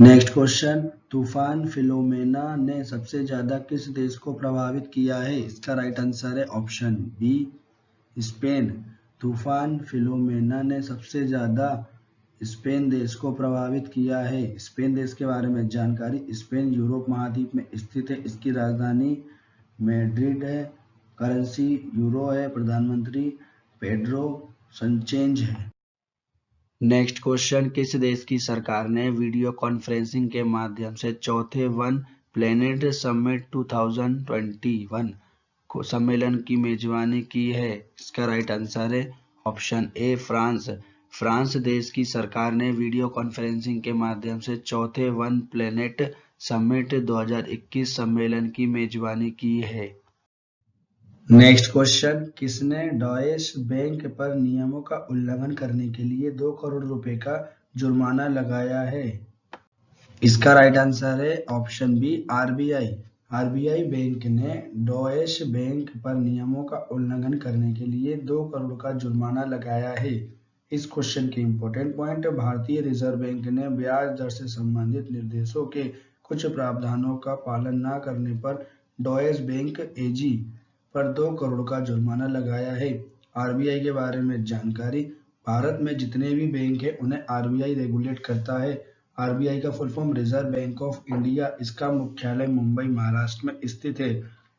नेक्स्ट क्वेश्चन, तूफान फिलोमेना ने सबसे ज्यादा किस देश को प्रभावित किया है? इसका राइट आंसर है ऑप्शन बी, स्पेन। तूफान फिलोमेना ने सबसे ज्यादा स्पेन देश को प्रभावित किया है। स्पेन देश के बारे में जानकारी, स्पेन यूरोप महाद्वीप में स्थित है। इसकी राजधानी मैड्रिड है। करेंसी यूरो है। प्रधानमंत्री पेड्रो संचेंज है। नेक्स्ट क्वेश्चन, किस देश की सरकार ने वीडियो कॉन्फ्रेंसिंग के माध्यम से चौथे वन प्लेनेट समिट 2021 सम्मेलन की मेजबानी की है? इसका राइट आंसर है ऑप्शन ए फ्रांस। फ्रांस देश की सरकार ने वीडियो कॉन्फ्रेंसिंग के माध्यम से चौथे वन प्लेनेट समिट 2021 सम्मेलन की मेजबानी की है। नेक्स्ट क्वेश्चन, किसने डॉयश बैंक पर नियमों का उल्लंघन करने के लिए 2 करोड़ रुपए का जुर्माना लगाया है? इसका राइट आंसर है option B RBI. RBI bank ने डॉयश बैंक पर नियमों का उल्लंघन करने के लिए 2 करोड़ का जुर्माना लगाया है। इस क्वेश्चन के इंपॉर्टेंट पॉइंट, भारतीय रिजर्व बैंक ने ब्याज दर से संबंधित निर्देशों के कुछ प्रावधानों का पालन न करने पर डॉयश बैंक एजी पर 2 करोड़ का जुर्माना लगाया है। आरबीआई के बारे में जानकारी, भारत में जितने भी बैंक है उन्हें आरबीआई रेगुलेट करता है। आरबीआई का full form reserve bank of India. इसका मुख्यालय मुंबई महाराष्ट्र में स्थित है।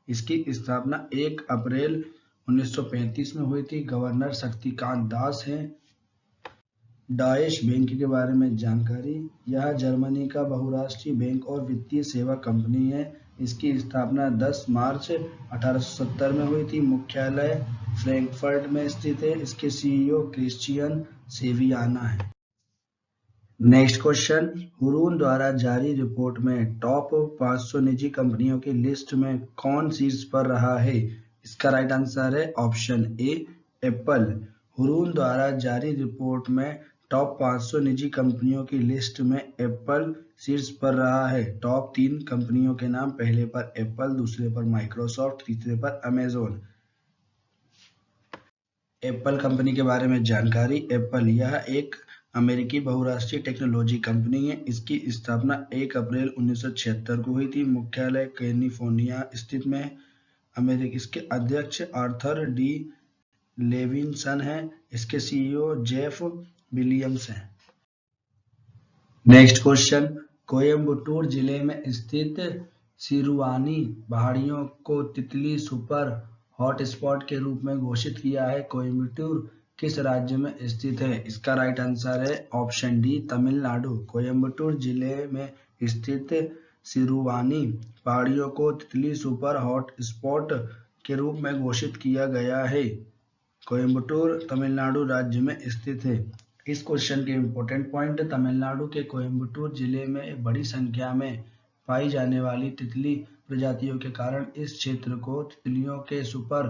इसकी स्थापना 1 अप्रैल 1935 में हुई थी। गवर्नर शक्तिकांत दास हैं। डॉयश बैंक के बारे में जानकारी, यह जर्मनी का बहुराष्ट्रीय बैंक और वित्तीय सेवा कंपनी है। इसकी स्थापना 10 मार्च 1870 में हुई थी। मुख्यालय फ्रैंकफर्ट में स्थित है। इसके सीईओ क्रिश्चियन सेवियाना है। नेक्स्ट क्वेश्चन, हुरून द्वारा जारी रिपोर्ट में टॉप 500 निजी कंपनियों की लिस्ट में कौन शीर्ष पर रहा है? इसका राइट आंसर है ऑप्शन ए एप्पल। हुरून द्वारा जारी रिपोर्ट में टॉप 500 निजी कंपनियों की लिस्ट में एप्पल शीर्ष पर रहा है। टॉप 3 कंपनियों के नाम, पहले पर एप्पल, दूसरे पर माइक्रोसॉफ्ट, तीसरे पर अमेजोन। एप्पल कंपनी के बारे में जानकारी, एप्पल यह एक अमेरिकी बहुराष्ट्रीय टेक्नोलॉजी कंपनी है। इसकी स्थापना 1 अप्रैल 1976 को हुई थी। मुख्यालय कैलिफोर्निया स्थित में अमेरिका। इसके अध्यक्ष आर्थर डी लेविंसन हैं। इसके सीईओ जेफ विलियम्स हैं। नेक्स्ट क्वेश्चन, कोयम्बटूर जिले में स्थित सिरुआनी पहाड़ियों को तितली सुपर हॉटस्पॉट के रूप में घोषित किया है। कोयम्बटूर किस राज्य में स्थित है? इसका राइट आंसर है ऑप्शन डी तमिलनाडु। कोयम्बटूर जिले में स्थित सिरुवानी पहाड़ियों को तितली सुपर हॉट स्पॉट के रूप में घोषित किया गया है। कोयम्बटूर तमिलनाडु राज्य में स्थित है। इस क्वेश्चन के इंपॉर्टेंट पॉइंट, तमिलनाडु के कोयम्बटूर जिले में बड़ी संख्या में पाई जाने वाली तितली प्रजातियों के कारण इस क्षेत्र को तितलियों के सुपर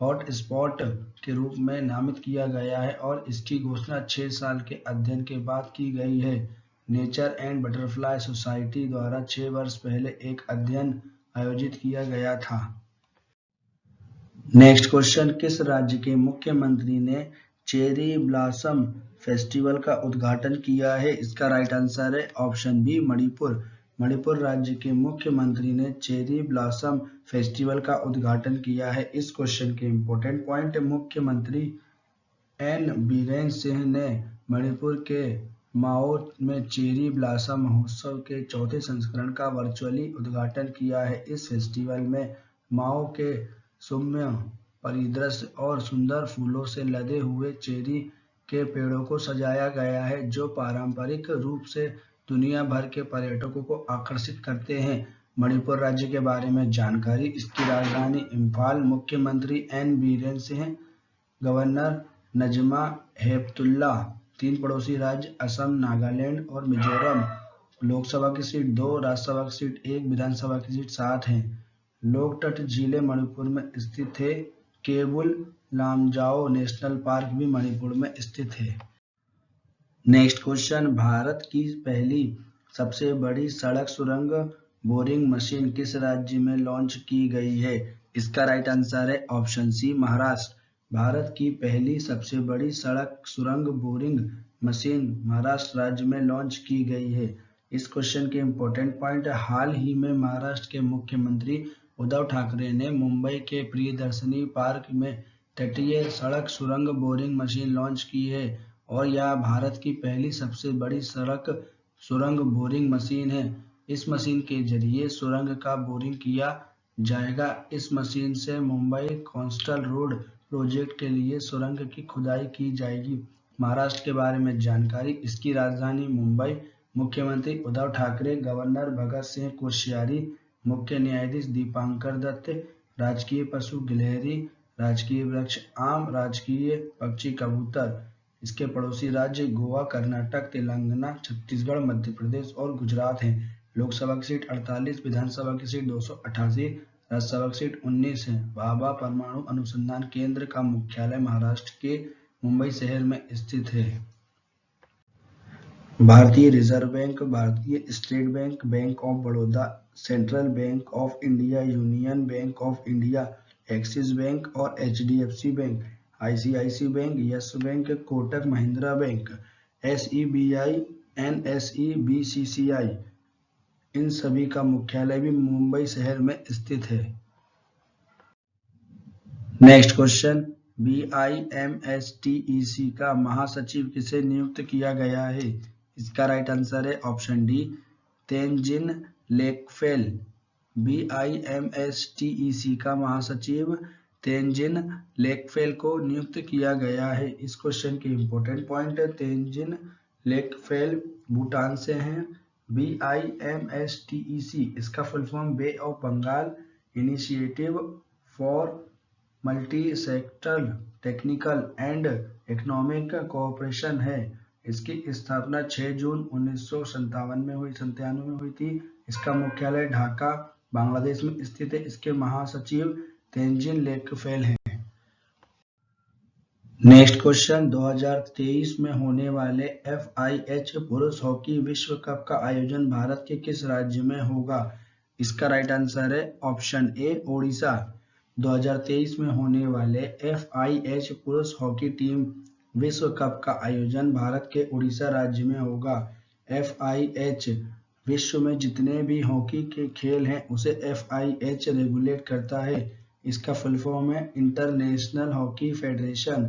हॉट स्पॉट के रूप में नामित किया गया है और इसकी घोषणा 6 साल के अध्ययन के बाद की गई है। नेचर एंड बटरफ्लाई सोसाइटी द्वारा 6 वर्ष पहले एक अध्ययन आयोजित किया गया था। नेक्स्ट क्वेश्चन, किस राज्य के मुख्यमंत्री ने चेरी ब्लॉसम फेस्टिवल का उद्घाटन किया है? इसका राइट आंसर है ऑप्शन बी मणिपुर। मणिपुर राज्य के मुख्यमंत्री ने चेरी ब्लॉसम फेस्टिवल का उद्घाटन किया है। इस क्वेश्चन के इंपॉर्टेंट पॉइंट, मुख्यमंत्री एन बीरेन सिंह ने मणिपुर के माओ में चेरी ब्लॉसम महोत्सव के 4थे संस्करण का वर्चुअली उद्घाटन किया है। इस फेस्टिवल में माओ के सौम्य परिदृश्य और सुंदर फूलों से लदे हुए चेरी के पेड़ों को सजाया गया है, जो पारंपरिक रूप से दुनिया भर के पर्यटकों को आकर्षित करते हैं। मणिपुर राज्य के बारे में जानकारी, इसकी राजधानी इम्फाल, मुख्यमंत्री एन बीरेन सिंह, गवर्नर नजमा हेपतुल्ला। 3 पड़ोसी राज्य असम, नागालैंड और मिजोरम। लोकसभा की सीट 2, राज्यसभा की सीट 1, विधानसभा की सीट 7 है। लोक तट झीलें मणिपुर में स्थित है। केबुल लामजाओ नेशनल पार्क भी मणिपुर में स्थित है। नेक्स्ट क्वेश्चन, भारत की पहली सबसे बड़ी सड़क सुरंग बोरिंग मशीन किस राज्य में लॉन्च की गई है? इसका राइट आंसर है ऑप्शन सी महाराष्ट्र। भारत की पहली सबसे बड़ी सड़क सुरंग बोरिंग मशीन महाराष्ट्र राज्य में लॉन्च की गई है। इस क्वेश्चन के इंपॉर्टेंट पॉइंट, हाल ही में महाराष्ट्र के मुख्यमंत्री उद्धव ठाकरे ने मुंबई के प्रियदर्शनी पार्क में तटीय सड़क सुरंग बोरिंग मशीन लॉन्च की है और यह भारत की पहली सबसे बड़ी सड़क सुरंग बोरिंग मशीन है। इस मशीन के जरिए सुरंग का बोरिंग किया जाएगा। इस मशीन से मुंबई कोस्टल रोड प्रोजेक्ट के लिए सुरंग की खुदाई की जाएगी। महाराष्ट्र के बारे में जानकारी, इसकी राजधानी मुंबई, मुख्यमंत्री उद्धव ठाकरे, गवर्नर भगत सिंह कोश्यारी, मुख्य न्यायाधीश दीपांकर दत्त, राजकीय पशु गिलहरी, राजकीय वृक्ष आम, राजकीय पक्षी कबूतर। इसके पड़ोसी राज्य गोवा, कर्नाटक, तेलंगाना, छत्तीसगढ़, मध्य प्रदेश और गुजरात हैं। लोकसभा की सीट 48, विधानसभा की सीट 288, राज्यसभा की सीट 19 है। भाभा परमाणु अनुसंधान केंद्र का मुख्यालय महाराष्ट्र के मुंबई शहर में स्थित है। भारतीय रिजर्व बैंक, भारतीय state bank, bank of Baroda, central bank of India, union bank of India, axis bank और HDFC bank, ICICI bank, yes bank, Kotak Mahindra bank, SEBI, NSE, BCCI, इन सभी का मुख्यालय भी मुंबई शहर में स्थित है। नेक्स्ट क्वेश्चन, BIMSTEC का महासचिव किसे नियुक्त किया गया है? इसका राइट आंसर है option D, Tenzin Lekphell. BIMSTEC का महासचिव तेनजिन लेकफेल को नियुक्त किया गया है। इस क्वेश्चन के इंपॉर्टेंट पॉइंट, तेनजिन लेकफेल भूटान से हैं। BIMSTEC इसका full form bay of Bengal initiative for multi sectoral technical and economic cooperation है। इसकी स्थापना 6 जून 1997 में हुई थी। इसका मुख्यालय ढाका बांग्लादेश में स्थित है। इसके महासचिव तेनजिन लेकफेल हैं। नेक्स्ट क्वेश्चन, 2023 में होने वाले FIH पुरुष हॉकी विश्व कप का आयोजन भारत के किस राज्य में होगा? इसका राइट आंसर है ऑप्शन ए, ओडिशा। 2023 में होने वाले FIH पुरुष हॉकी टीम विश्व कप का आयोजन भारत के उड़ीसा राज्य में होगा। FIH विश्व में जितने भी हॉकी के खेल हैं उसे FIH रेगुलेट करता है। इसका फुल फॉर्म है इंटरनेशनल हॉकी फेडरेशन,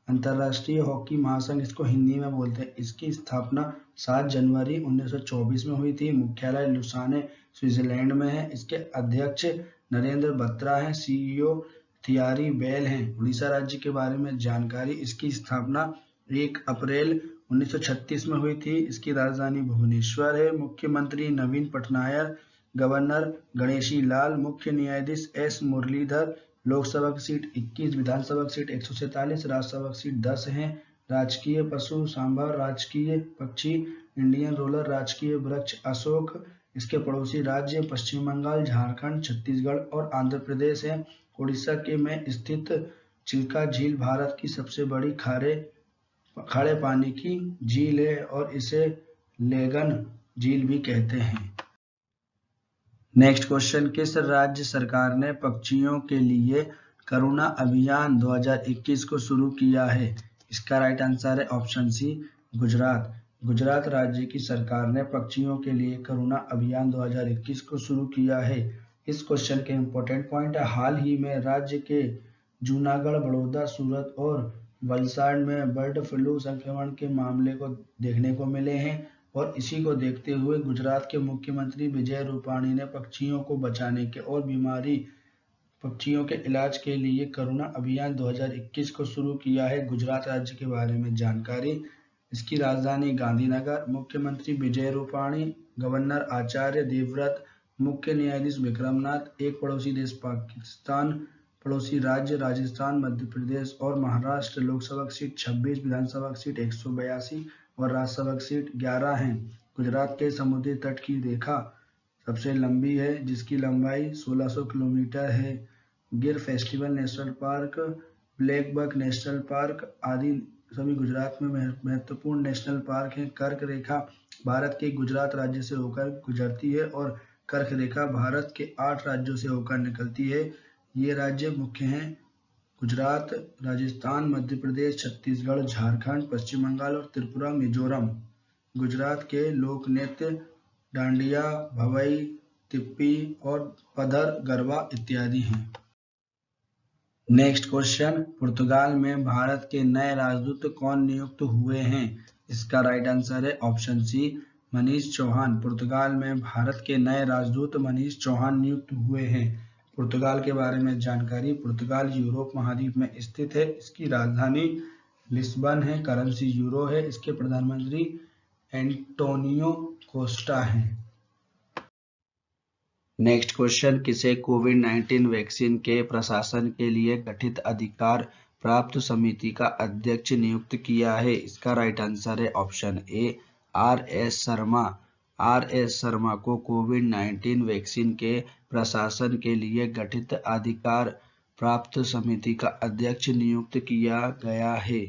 अंतर्राष्ट्रीय हॉकी महासंघ इसको हिंदी में बोलते हैं। इसकी स्थापना 7 जनवरी 1924 में हुई थी। मुख्यालय लुसाने स्विट्जरलैंड में है। इसके अध्यक्ष नरेंद्र बत्रा हैं। CEO थियारी बेल हैं। उड़ीसा राज्य के बारे में जानकारी, इसकी स्थापना 1 अप्रैल 1936 में हुई थी। इसकी राजधानी भुवनेश्वर है। मुख्यमंत्री नवीन पटनायक, गवर्नर गणेशी लाल, मुख्य न्यायाधीश S मुरलीधर। लोकसभा की सीट 21, विधानसभा की सीट 147, राज्यसभा की सीट 10 है। राजकीय पशु सांभर, राजकीय पक्षी इंडियन रोलर, राजकीय वृक्ष अशोक। इसके पड़ोसी राज्य पश्चिम बंगाल, झारखंड, छत्तीसगढ़ और आंध्र प्रदेश है। उड़ीसा के में स्थित चिल्का झील भारत की सबसे बड़ी खारे पानी की झील है और इसे लेगन झील भी कहते हैं। नेक्स्ट क्वेश्चन, किस राज्य सरकार ने पक्षियों के लिए करुणा अभियान 2021 को शुरू किया है? इसका राइट आंसर है ऑप्शन सी, गुजरात। गुजरात राज्य की सरकार ने पक्षियों के लिए करुणा अभियान 2021 को शुरू किया है। इस क्वेश्चन के इंपॉर्टेंट पॉइंट है, हाल ही में राज्य के जूनागढ़, बड़ौदा, सूरत और वलसाड़ में बर्ड फ्लू संक्रमण के मामले को देखने को मिले हैं और इसी को देखते हुए गुजरात के मुख्यमंत्री विजय रूपाणी ने पक्षियों को बचाने के और बीमारी पक्षियों के इलाज के लिए करुणा अभियान 2021 को शुरू किया है। गुजरात राज्य के बारे में जानकारी, इसकी राजधानी गांधीनगर, मुख्यमंत्री विजय रूपाणी, गवर्नर आचार्य देवव्रत, मुख्य न्यायाधीश विक्रमनाथ। एक पड़ोसी देश पाकिस्तान, पड़ोसी राज्य राजस्थान, मध्य प्रदेश और महाराष्ट्र। लोकसभा की सीट 26, विधानसभा की सीट 182 और राज्यसभा की सीट 11 है। गुजरात के समुद्री तट की रेखा सबसे लंबी है जिसकी लंबाई 1600 किलोमीटर है। Gir festival national park, black buck national park आदि सभी गुजरात में महत्वपूर्ण नेशनल पार्क हैं। कर्क रेखा भारत के गुजरात राज्य से होकर गुजरती है और कर्क रेखा भारत के 8 राज्यों से होकर निकलती है। ये राज्य मुख्य हैं गुजरात, राजस्थान, मध्य प्रदेश, छत्तीसगढ़, झारखंड, पश्चिम बंगाल और त्रिपुरा, मिजोरम। गुजरात के लोक नृत्य डांडिया, भवई, तिप्पी और पधर, गरबा इत्यादि हैं। नेक्स्ट क्वेश्चन, पुर्तगाल में भारत के नए राजदूत कौन नियुक्त हुए हैं? इसका राइट आंसर है ऑप्शन सी, मनीष चौहान। पुर्तगाल में भारत के नए राजदूत मनीष चौहान नियुक्त हुए हैं। पुर्तगाल के बारे में जानकारी, पुर्तगाल यूरोप महाद्वीप में स्थित है। इसकी राजधानी लिस्बन है। करेंसी यूरो है। इसके प्रधानमंत्री एंटोनियो कोस्टा हैं। नेक्स्ट क्वेश्चन, किसे कोविड-19 वैक्सीन के प्रशासन के लिए गठित अधिकार प्राप्त समिति का अध्यक्ष नियुक्त किया है? इसका राइट आंसर है ऑप्शन ए आर.एस. शर्मा। आर.एस. शर्मा को कोविड-19 वैक्सीन के प्रशासन के लिए गठित अधिकार प्राप्त समिति का अध्यक्ष नियुक्त किया गया है।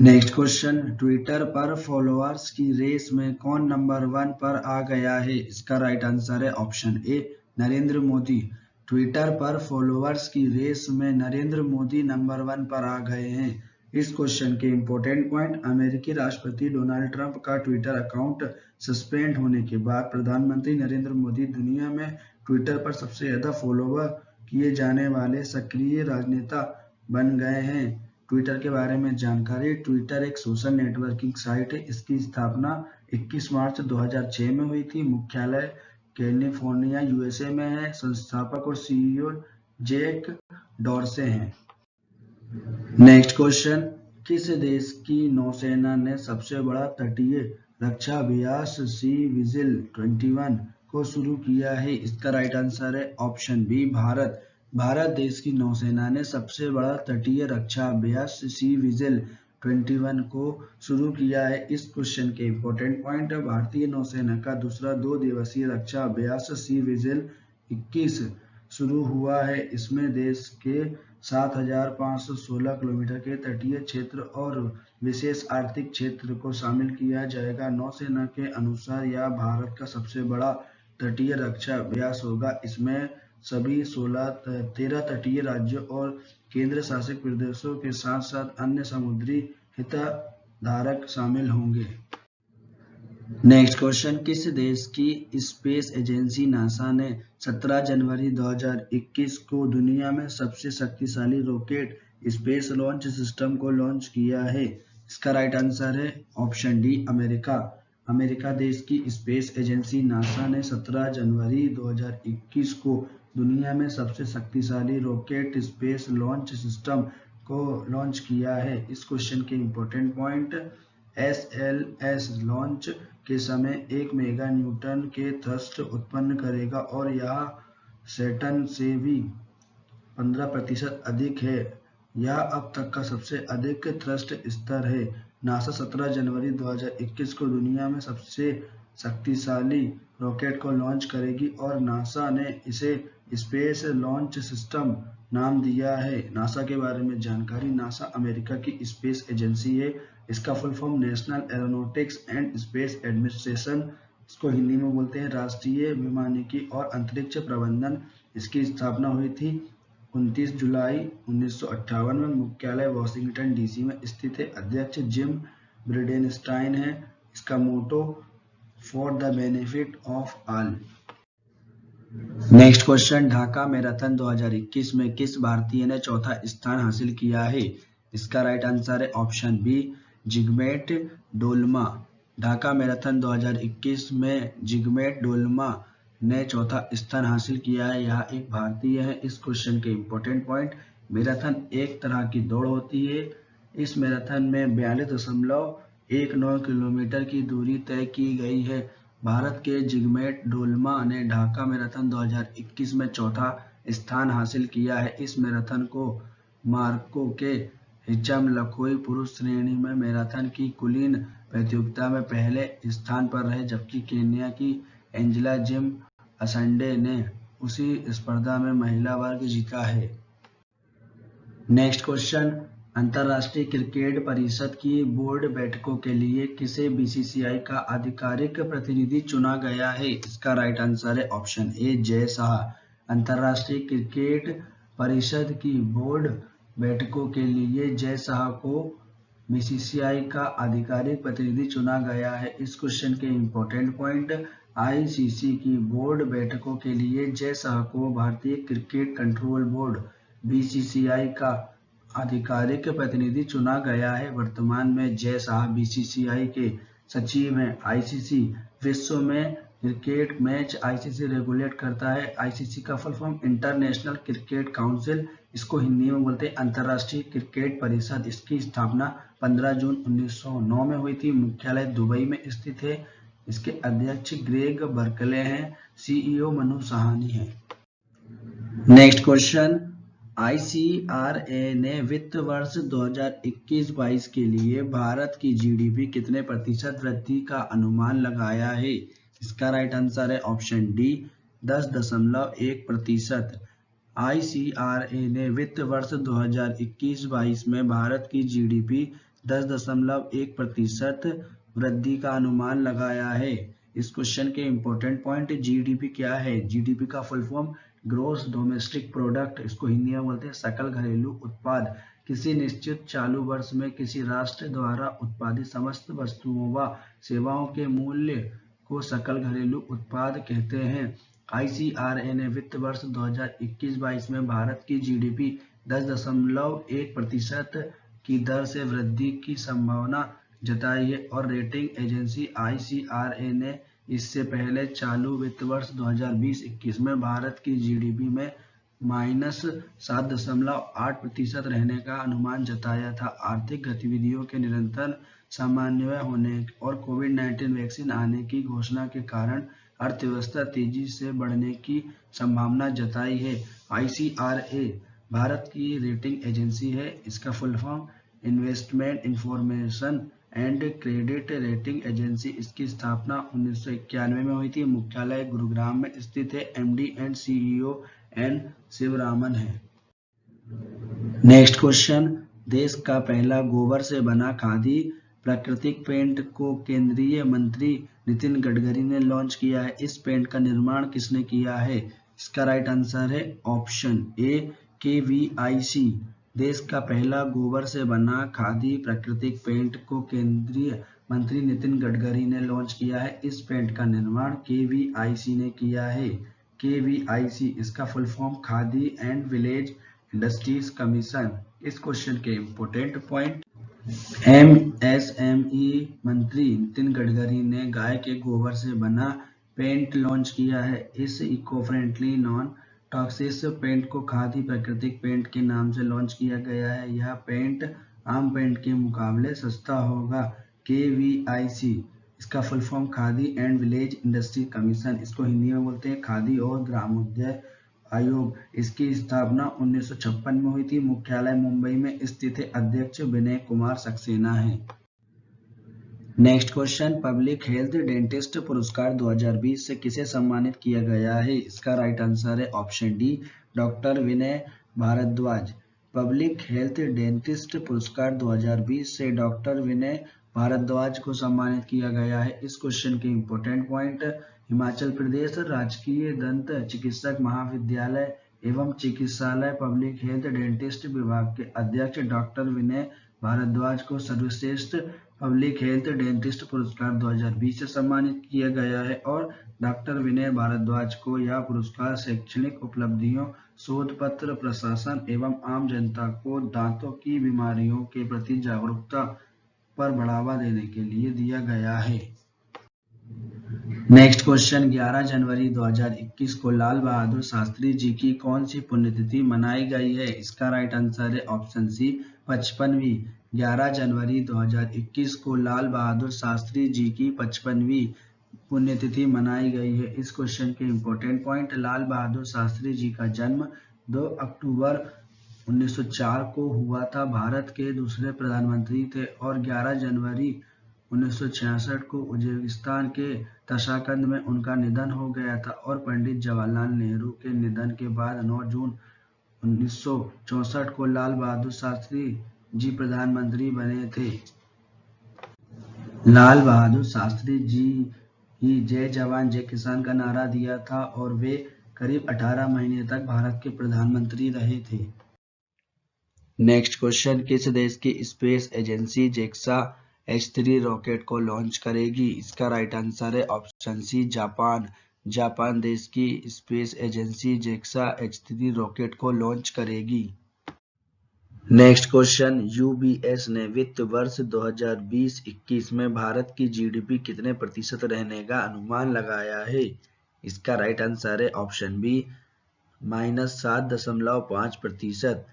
नेक्स्ट क्वेश्चन, ट्विटर पर फॉलोअर्स की रेस में कौन नंबर 1 पर आ गया है? इसका राइट आंसर है ऑप्शन ए नरेंद्र मोदी। ट्विटर पर फॉलोअर्स की रेस में नरेंद्र मोदी नंबर 1 पर आ गए हैं। इस क्वेश्चन के इंपॉर्टेंट पॉइंट, अमेरिकी राष्ट्रपति डोनाल्ड ट्रंप का ट्विटर अकाउंट सस्पेंड होने के बाद प्रधानमंत्री नरेंद्र मोदी दुनिया में ट्विटर पर सबसे ज्यादा फॉलोवर किए जाने वाले सक्रिय राजनेता बन गए हैं। ट्विटर के बारे में जानकारी, ट्विटर एक सोशल नेटवर्किंग साइट है। इसकी स्थापना 21 मार्च 2006 में हुई थी। मुख्यालय कैलिफोर्निया यूएसए में है। संस्थापक और सीईओ जैक डॉर्से हैं। नेक्स्ट क्वेश्चन, किस देश की नौसेना ने सबसे बड़ा तटीय रक्षा अभ्यास सी विजिल 21 को शुरू किया है? इसका राइट आंसर है ऑप्शन बी भारत। भारत देश की नौसेना ने सबसे बड़ा तटीय रक्षा अभ्यास सी विजिल 21 को शुरू किया है। इस क्वेश्चन के इंपॉर्टेंट पॉइंट, भारतीय नौसेना का दूसरा 2 दिवसीय रक्षा अभ्यास सी विजिल 21 शुरू हुआ है। इसमें देश के 7,516 किलोमीटर के तटीय क्षेत्र और विशेष आर्थिक क्षेत्र को शामिल किया जाएगा। नौसेना के अनुसार यह भारत का सबसे बड़ा तटीय रक्षा अभ्यास होगा। इसमें सभी 13 तटीय राज्यों और केंद्र शासित प्रदेशों के साथ साथ अन्य समुद्री हितधारक शामिल होंगे। नेक्स्ट क्वेश्चन, किस देश की स्पेस एजेंसी नासा ने 17 जनवरी 2021 को दुनिया में सबसे शक्तिशाली रॉकेट स्पेस लॉन्च सिस्टम को लॉन्च किया है? इसका राइट आंसर है ऑप्शन डी अमेरिका। अमेरिका देश की स्पेस एजेंसी नासा ने 17 जनवरी 2021 को दुनिया में सबसे शक्तिशाली रॉकेट स्पेस लॉन्च सिस्टम को लॉन्च किया है। इस क्वेश्चन के इंपॉर्टेंट पॉइंट, SLS लॉन्च के समय 1 मेगा न्यूटन के थ्रस्ट उत्पन्न करेगा और यह सैटर्न से भी 15% अधिक है। यह अब तक का सबसे अधिक थ्रस्ट स्तर है। नासा 17 जनवरी 2021 को दुनिया में सबसे शक्तिशाली रॉकेट को लॉन्च करेगी और नासा ने इसे स्पेस लॉन्च सिस्टम नाम दिया है। नासा के बारे में जानकारी, नासा अमेरिका की स्पेस एजेंसी है। इसका full form national aeronautics and space administration, इसको हिंदी में बोलते हैं राष्ट्रीय विमानिकी और अंतरिक्ष प्रबंधन। इसकी स्थापना हुई थी 29 जुलाई 1958 में। मुख्यालय वॉशिंगटन डीसी में स्थित है। अध्यक्ष जिम ब्रिडेनस्टाइन है। इसका motto for the benefit of all. Next question, Dhaka marathon 2021 में किस भारतीय ने चौथा स्थान हासिल किया है? इसका राइट आंसर है option B जिग्मेट Dolma. Dhaka marathon 2021 में जिग्मेट डोलमा ने चौथा स्थान हासिल किया है। यह एक भारतीय है। इस क्वेश्चन के इंपॉर्टेंट पॉइंट, मैराथन एक तरह की दौड़ होती है। इस मैराथन में 42.19 किलोमीटर की दूरी तय की गई है। भारत के जिग्मेट डोलमा ने ढाका मैराथन 2021 में चौथा स्थान हासिल किया है। इस मैराथन को मार्को के हिचम लखोई पुरुष श्रेणी में मैराथन की कुलीन प्रतियोगिता में पहले स्थान पर रहे, जबकि केन्या की एंजेला जिम असंडे ने उसी स्पर्धा में महिला वर्ग जीता है। नेक्स्ट क्वेश्चन, अंतर्राष्ट्रीय क्रिकेट परिषद की बोर्ड बैठकों के लिए किसे बीसीसीआई का आधिकारिक प्रतिनिधि चुना गया है? इसका राइट आंसर है ऑप्शन ए जय शाह। अंतर्राष्ट्रीय क्रिकेट परिषद की बोर्ड बैठकों के लिए जय शाह को बीसीसीआई का आधिकारिक प्रतिनिधि चुना गया है। इस क्वेश्चन के इंपॉर्टेंट पॉइंट, आईसीसी की बोर्ड बैठकों के लिए जय शाह को भारतीय क्रिकेट कंट्रोल बोर्ड बीसीसीआई का आधिकारिक प्रतिनिधि चुना गया है। वर्तमान में जय शाह बीसीसीआई के सचिव हैं। आईसीसी विश्व में क्रिकेट मैच आईसीसी रेगुलेट करता है। आईसीसी का full form international cricket council, इसको हिंदी में बोलते हैं अंतर्राष्ट्रीय क्रिकेट परिषद। इसकी स्थापना 15 जून 1909 में हुई थी। मुख्यालय दुबई में स्थित है। इसके अध्यक्ष ग्रेग बर्कले हैं, सीईओ मनु सहानी है। नेक्स्ट क्वेश्चन, आईसीआरए ने वित्त वर्ष 2021-22 के लिए भारत की जीडीपी कितने प्रतिशत वृद्धि का अनुमान लगाया है? इसका राइट आंसर है ऑप्शन डी 10.1%। आईसीआरए ने वित्त वर्ष 2021-22 में भारत की जीडीपी 10.1% वृद्धि का अनुमान लगाया है। इस क्वेश्चन के इंपॉर्टेंट पॉइंट, जीडीपी क्या है? जीडीपी का full form gross domestic product, इसको हिंदी में बोलते हैं सकल घरेलू उत्पाद। किसी निश्चित चालू वर्ष में किसी राष्ट्र द्वारा उत्पादित समस्त वस्तुओं व सेवाओं के मूल्य को सकल घरेलू उत्पाद कहते हैं। आईसीआरए ने वित्त वर्ष 2021-22 में भारत की जीडीपी 10.1% की दर से वृद्धि की संभावना जताई है और रेटिंग एजेंसी आईसीआरए ने इससे पहले चालू वित्त वर्ष 2020-21 में भारत की जीडीपी में -7.8% रहने का अनुमान जताया था। आर्थिक गतिविधियों के निरंतर सामान्य होने और कोविड-19 वैक्सीन आने की घोषणा के कारण अर्थव्यवस्था तेजी से बढ़ने की संभावना जताई है। आईसीआरए भारत की रेटिंग एजेंसी है। इसका full form investment information and credit rating agency. इसकी स्थापना 1991 में हुई थी। मुख्यालय गुरुग्राम में स्थित है। MD and CEO N Sivaraman है। नेक्स्ट क्वेश्चन, देश का पहला गोबर से बना खादी प्राकृतिक पेंट को केंद्रीय मंत्री नितिन गडकरी ने लॉन्च किया है। इस पेंट का निर्माण किसने किया है? इसका राइट आंसर है ऑप्शन ए केवीआईसी। देश का पहला गोबर से बना खादी प्राकृतिक पेंट को केंद्रीय मंत्री नितिन गडकरी ने लॉन्च किया है। इस पेंट का निर्माण केवीआईसी ने किया है। केवीआईसी, इसका full form khadi and village industries commission. इस क्वेश्चन के इंपोर्टेंट पॉइंट, एमएसएमई मंत्री नितिन गडकरी ने गाय के गोबर से बना पेंट लॉन्च किया है। इस eco friendly non toxic paint को खादी प्राकृतिक पेंट के नाम से लॉन्च किया गया है। यह पेंट आम पेंट के मुकाबले सस्ता होगा। केवीआईसी, इसका full form khadi and village industry commission. इसको हिंदी में बोलते हैं खादी और ग्रामोद्योग आयोग। इसकी स्थापना 1956 में हुई थी। मुख्यालय मुंबई में स्थित है। अध्यक्ष विनय कुमार सक्सेना है। Next question, public health dentist पुरस्कार 2020 से किसे सम्मानित किया गया है? इसका राइट आंसर है ऑप्शन डी डॉक्टर विनय भारद्वाज। पब्लिक हेल्थ डेंटिस्ट पुरस्कार 2020 से डॉक्टर विनय भारद्वाज को सम्मानित किया गया है। इस क्वेश्चन के इंपोर्टेंट पॉइंट, हिमाचल प्रदेश राजकीय दंत चिकित्सक महाविद्यालय एवं चिकित्सालय पब्लिक हेल्थ डेंटिस्ट विभाग के अध्यक्ष डॉक्टर विनय भारद्वाज को सर्वश्रेष्ठ पब्लिक हेल्थ डेंटिस्ट पुरस्कार 2020 से सम्मानित किया गया है और डॉक्टर विनय भारद्वाज को यह पुरस्कार शैक्षणिक उपलब्धियों, शोध पत्र, प्रशासन एवं आम जनता को दांतों की बीमारियों के प्रति जागरूकता पर बढ़ावा देने के लिए दिया गया है। नेक्स्ट क्वेश्चन, 11 जनवरी 2021 को लाल बहादुर शास्त्री जी की कौन सी पुण्यतिथि मनाई गई है? इसका राइट आंसर है ऑप्शन सी 55वीं। 11 जनवरी 2021 को लाल बहादुर शास्त्री जी की 55वीं पुण्यतिथि मनाई गई है। इस क्वेश्चन के इंपॉर्टेंट पॉइंट, लाल बहादुर शास्त्री जी का जन्म 2 अक्टूबर 1904 को हुआ था। भारत के दूसरे प्रधानमंत्री थे और 11 जनवरी 1966 को उज्बेकिस्तान के तशाकंद में उनका निधन हो गया था और पंडित जवाहरलाल नेहरू के निधन के बाद 9 जून 1964 को लाल बहादुर शास्त्री जी प्रधानमंत्री बने थे। लाल बहादुर शास्त्री जी ही जय जवान जय किसान का नारा दिया था और वे करीब 18 महीने तक भारत के प्रधानमंत्री रहे थे। नेक्स्ट क्वेश्चन, किस देश की स्पेस एजेंसी जेक्सा H3 रॉकेट को लॉन्च करेगी? इसका राइट आंसर है ऑप्शन सी जापान। जापान देश की स्पेस एजेंसी जेक्सा H3 रॉकेट को लॉन्च करेगी। नेक्स्ट क्वेश्चन, यूबीएस ने वित्त वर्ष 2020-21 में भारत की जीडीपी कितने प्रतिशत रहने का अनुमान लगाया है? इसका राइट आंसर है ऑप्शन बी -7.5%।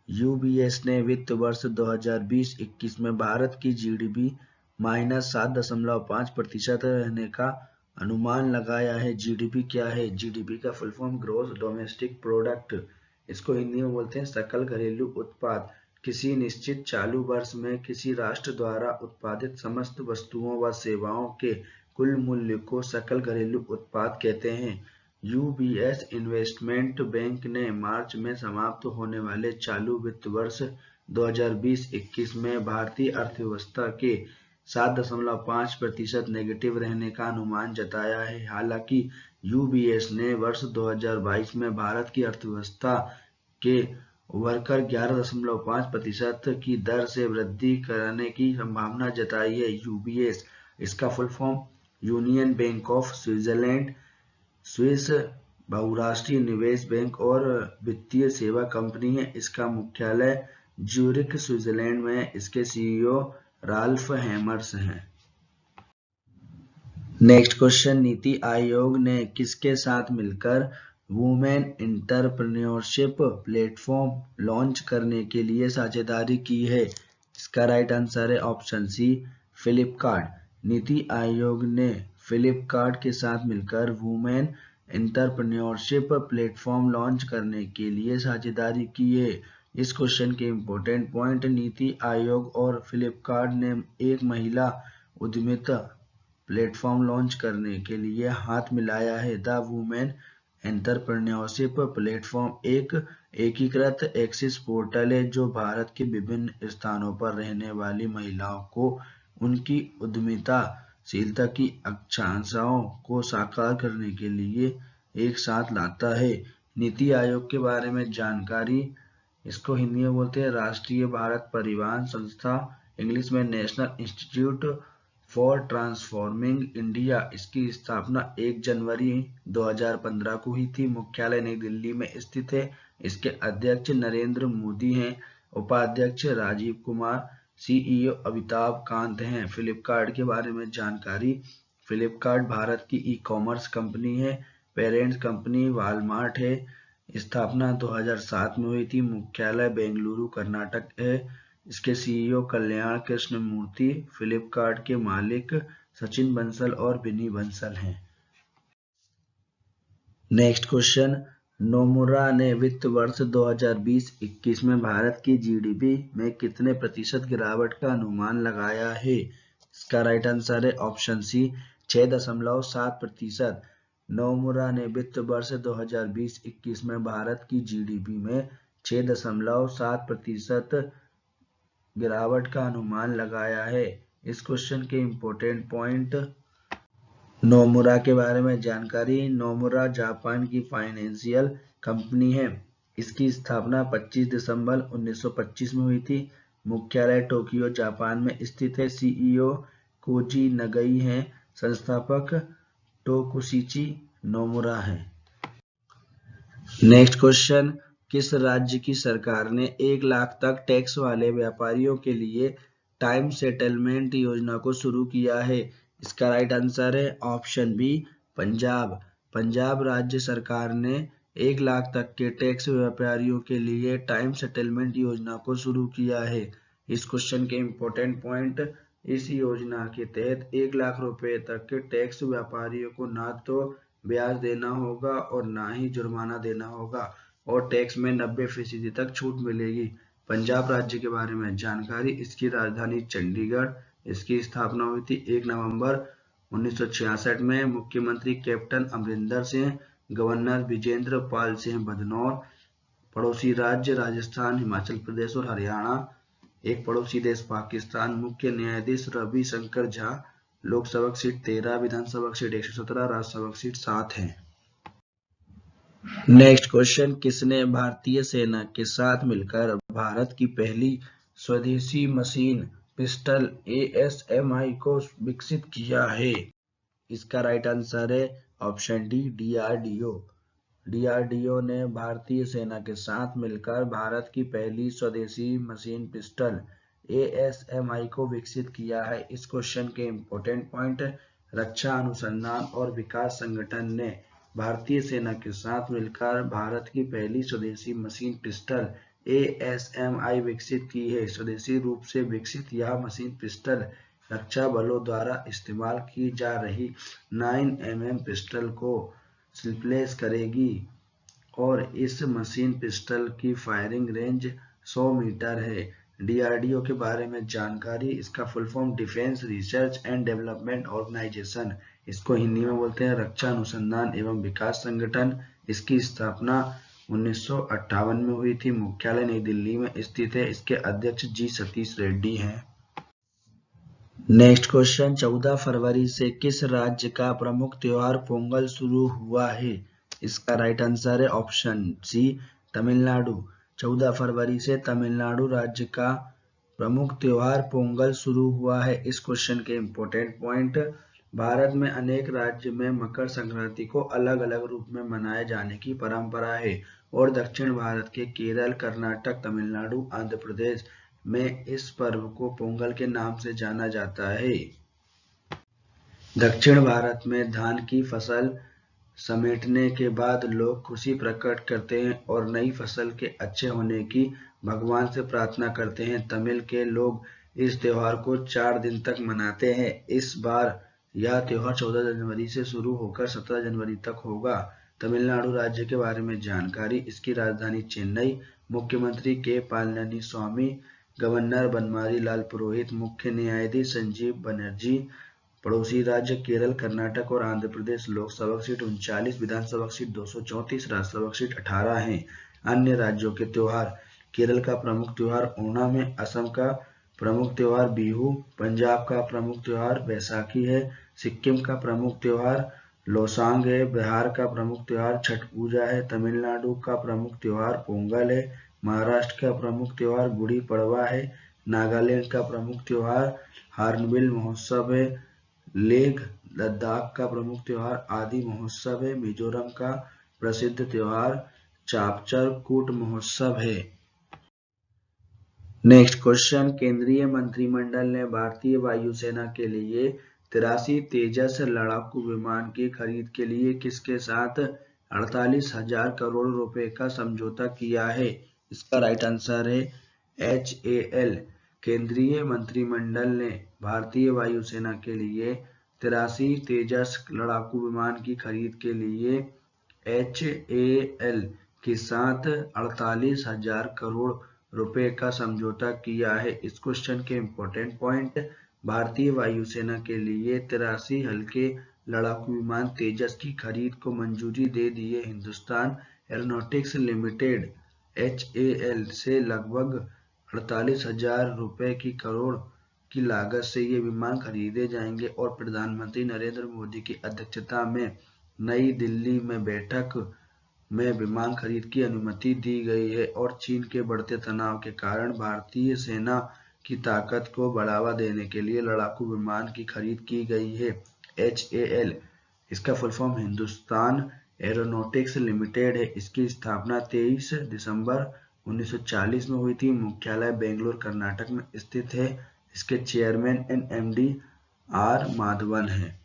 यूबीएस ने वित्त वर्ष 2020-21 में भारत की जीडीपी -7.5% रहने का अनुमान लगाया है। जीडीपी क्या है? जीडीपी का full form gross domestic product, इसको हिंदी में बोलते हैं सकल घरेलू उत्पाद। किसी निश्चित चालू वर्ष में किसी राष्ट्र द्वारा उत्पादित समस्त वस्तुओं व सेवाओं के कुल मूल्य को सकल घरेलू उत्पाद कहते हैं। यूबीएस इन्वेस्टमेंट बैंक ने मार्च में समाप्त होने वाले चालू वित्त वर्ष 2020-21 में भारतीय अर्थव्यवस्था के 7.5% नेगेटिव रहने का अनुमान जताया है। हालांकि यूबीएस ने वर्ष 2022 में भारत की अर्थव्यवस्था के उभरकर 11.5% की दर से वृद्धि करने की संभावना जताई है। यूबीएस, इसका full form union bank of Switzerland, Swiss बहुराष्ट्रीय निवेश बैंक और वित्तीय सेवा कंपनी है। इसका मुख्यालय ज्यूरिख स्विट्जरलैंड में है। इसके सीईओ राल्फ हैमर्स हैं। नेक्स्ट क्वेश्चन, नीति आयोग ने किसके साथ मिलकर वुमेन एंटरप्रेन्योरशिप प्लेटफॉर्म लॉन्च करने के लिए साझेदारी की है? इसका राइट आंसर है ऑप्शन सी, फ्लिपकार्ट। नीति आयोग ने फ्लिपकार्ट के साथ मिलकर वुमेन एंटरप्रेन्योरशिप प्लेटफॉर्म लॉन्च करने के लिए साझेदारी की है। इस क्वेश्चन के इम्पोर्टेंट पॉइंट, नीति आयोग और फ्लिपकार्ट ने एक महिला उद्यमिता प्लेटफॉर्म लॉन्च करने के लिए हाथ मिलाया है। द वुमेन एंटरप्रेन्योरशिप प्लेटफॉर्म एक एकीकृत एक्सेस पोर्टल है जो भारत के विभिन्न स्थानों पर रहने वाली महिलाओं को उनकी उद्यमिताशीलता की आकांक्षाओं को साकार करने के लिए एक साथ लाता है। नीति आयोग के बारे में जानकारी, इसको हिंदी में बोलते हैं राष्ट्रीय भारत परिवहन संस्था, इंग्लिश में national institute for transforming India. इसकी स्थापना 1 जनवरी 2015 को हुई थी। मुख्यालय नई दिल्ली में स्थित है। इसके अध्यक्ष नरेंद्र मोदी हैं, उपाध्यक्ष राजीव कुमार, सीईओ अमिताभ कांत हैं। फ्लिपकार्ट के बारे में जानकारी, फ्लिपकार्ट भारत की ई कॉमर्स कंपनी है। पेरेंट कंपनी वॉलमार्ट है। स्थापना 2007 में हुई थी। मुख्यालय बेंगलुरु कर्नाटक है। इसके सीईओ कल्याण कृष्ण मूर्ति, फ्लिपकार्ट के मालिक सचिन बंसल और विनी बंसल हैं। नेक्स्ट क्वेश्चन, नोमुरा ने वित्त वर्ष 2020-21 में भारत की जीडीपी में कितने प्रतिशत गिरावट का अनुमान लगाया है? इसका राइट आंसर है ऑप्शन सी, 6.7%। नोमुरा ने वित्त वर्ष 2020-21 में भारत की जीडीपी में 6.7% गिरावट का अनुमान लगाया है। इस क्वेश्चन के इम्पोर्टेंट पॉइंट, नोमुरा के बारे में जानकारी, नोमुरा जापान की फाइनेंशियल कंपनी है। इसकी स्थापना 25 दिसंबर 1925 में हुई थी। मुख्यालय टोक्यो जापान में स्थित है। सीईओ कोजी नगई हैं। संस्थापक टोकुशिची नोमुरा हैं। नेक्स्ट क्वेश्चन, किस राज्य की सरकार ने 1 लाख तक टैक्स वाले व्यापारियों के लिए टाइम सेटलमेंट योजना को शुरू किया है? इसका राइट आंसर है ऑप्शन बी, पंजाब। पंजाब राज्य सरकार ने 1 लाख तक के टैक्स व्यापारियों के लिए टाइम सेटलमेंट योजना को शुरू किया है। इस क्वेश्चन के इम्पोर्टेंट पॉइंट, इस योजना के तहत 1 लाख रुपए तक के टैक्स व्यापारियों को ना तो ब्याज देना होगा और ना ही जुर्माना देना होगा और टैक्स में 90% तक छूट मिलेगी। पंजाब राज्य के बारे में जानकारी, इसकी राजधानी चंडीगढ़। इसकी स्थापना हुई थी 1 नवंबर 1966 में। मुख्यमंत्री कैप्टन अमरिंदर सिंह, गवर्नर विजेंद्र पाल सिंह बदनौर। पड़ोसी राज्य राजस्थान, हिमाचल प्रदेश और हरियाणा। एक पड़ोसी देश पाकिस्तान। मुख्य न्यायाधीश रवि शंकर झा। लोकसभा सीट 13, विधानसभा सीट 117, राज्यसभा सीट 7 है। नेक्स्ट क्वेश्चन, किसने भारतीय सेना के साथ मिलकर भारत की पहली स्वदेशी मशीन पिस्टल ASMI को विकसित किया है? इसका राइट आंसर है ऑप्शन डी, DRDO। DRDO ने भारतीय सेना के साथ मिलकर भारत की पहली स्वदेशी मशीन पिस्टल ASMI को विकसित किया है। इस क्वेश्चन के इम्पोर्टेंट पॉइंट, रक्षा अनुसंधान और विकास संगठन ने भारतीय सेना के साथ मिलकर भारत की पहली स्वदेशी मशीन पिस्टल ASMI विकसित की है। स्वदेशी रूप से विकसित यह मशीन पिस्टल रक्षा बलों द्वारा इस्तेमाल की जा रही 9mm पिस्टल को रिप्लेस करेगी और इस मशीन पिस्टल की फायरिंग रेंज 100 मीटर है। डीआरडीओ के बारे में जानकारी, इसका full form defence research and development organisation, इसको हिंदी में बोलते हैं रक्षा अनुसंधान एवं विकास संगठन। इसकी स्थापना 1958 में हुई थी। मुख्यालय नई दिल्ली में स्थित है। इसके अध्यक्ष जी सतीश रेड्डी हैं। नेक्स्ट क्वेश्चन, 14 फरवरी से किस राज्य का प्रमुख त्योहार पोंगल शुरू हुआ है? इसका राइट आंसर है ऑप्शन सी, तमिलनाडु। 14 फरवरी से तमिलनाडु राज्य का प्रमुख त्योहार पोंगल शुरू हुआ है। इस क्वेश्चन के इंपॉर्टेंट पॉइंट, भारत में अनेक राज्य में मकर संक्रांति को अलग अलग रूप में मनाए जाने की परंपरा है और दक्षिण भारत के केरल, कर्नाटक, तमिलनाडु, आंध्र प्रदेश में इस पर्व को पोंगल के नाम से जाना जाता है। दक्षिण भारत में धान की फसल समेटने के बाद लोग खुशी प्रकट करते हैं और नई फसल के अच्छे होने की भगवान से प्रार्थना करते हैं। तमिल के लोग इस त्योहार को 4 दिन तक मनाते हैं। इस बार यह त्योहार 14 जनवरी से शुरू होकर 17 जनवरी तक होगा। तमिलनाडु राज्य के बारे में जानकारी, इसकी राजधानी चेन्नई, मुख्यमंत्री के पलानीस्वामी, गवर्नर बनवारी लाल पुरोहित, मुख्य न्यायाधीश संजीव बनर्जी, पड़ोसी राज्य केरल, कर्नाटक और आंध्र प्रदेश, लोकसभा सीट 39, विधानसभा सीट 234, राज्यसभा सीट 18 हैं। अन्य राज्यों के त्योहार, केरल का प्रमुख त्योहार ओणम है, असम का प्रमुख त्योहार बिहू, पंजाब का प्रमुख त्योहार बैसाखी है, सिक्किम का प्रमुख त्योहार लोसांग है, बिहार का प्रमुख त्योहार छठ पूजा है, तमिलनाडु का प्रमुख त्योहार पोंगल है, महाराष्ट्र का प्रमुख त्योहार गुड़ी पड़वा है, नागालैंड का प्रमुख त्योहार हार्नबिल महोत्सव है, लेह लद्दाख का प्रमुख त्योहार आदि महोत्सव है, मिजोरम का प्रसिद्ध त्योहार चापचर कूट महोत्सव है। नेक्स्ट क्वेश्चन, केंद्रीय मंत्रिमंडल ने भारतीय वायुसेना के लिए 83 तेजस लड़ाकू विमान की खरीद के लिए किसके साथ 48,000 करोड़ रुपए का समझौता किया है? इसका राइट आंसर है HAL। केंद्रीय मंत्रिमंडल ने भारतीय वायुसेना के लिए 83 तेजस लड़ाकू विमान की खरीद के लिए HAL के साथ 48,000 करोड़ रुपए का समझौता किया है। इस क्वेश्चन के इंपॉर्टेंट पॉइंट, भारतीय वायुसेना के लिए 83 हल्के लड़ाकू विमान तेजस की खरीद को मंजूरी दे दी है। हिंदुस्तान एरोनॉटिक्स लिमिटेड HAL से लगभग 48,000 रुपए की करोड़ की लागत से ये विमान खरीदे जाएंगे और प्रधानमंत्री नरेंद्र मोदी की अध्यक्षता में नई दिल्ली में बैठक में विमान खरीद की अनुमति दी गई है और चीन के बढ़ते तनाव के कारण भारतीय सेना की ताकत को बढ़ावा देने के लिए लड़ाकू विमान की खरीद की गई है। HAL, इसका full form Hindustan aeronautics limited है। इसकी स्थापना 23 दिसंबर 1940 में हुई थी। मुख्यालय बेंगलुरु कर्नाटक में स्थित है। इसके chairman and MD R Madhavan है।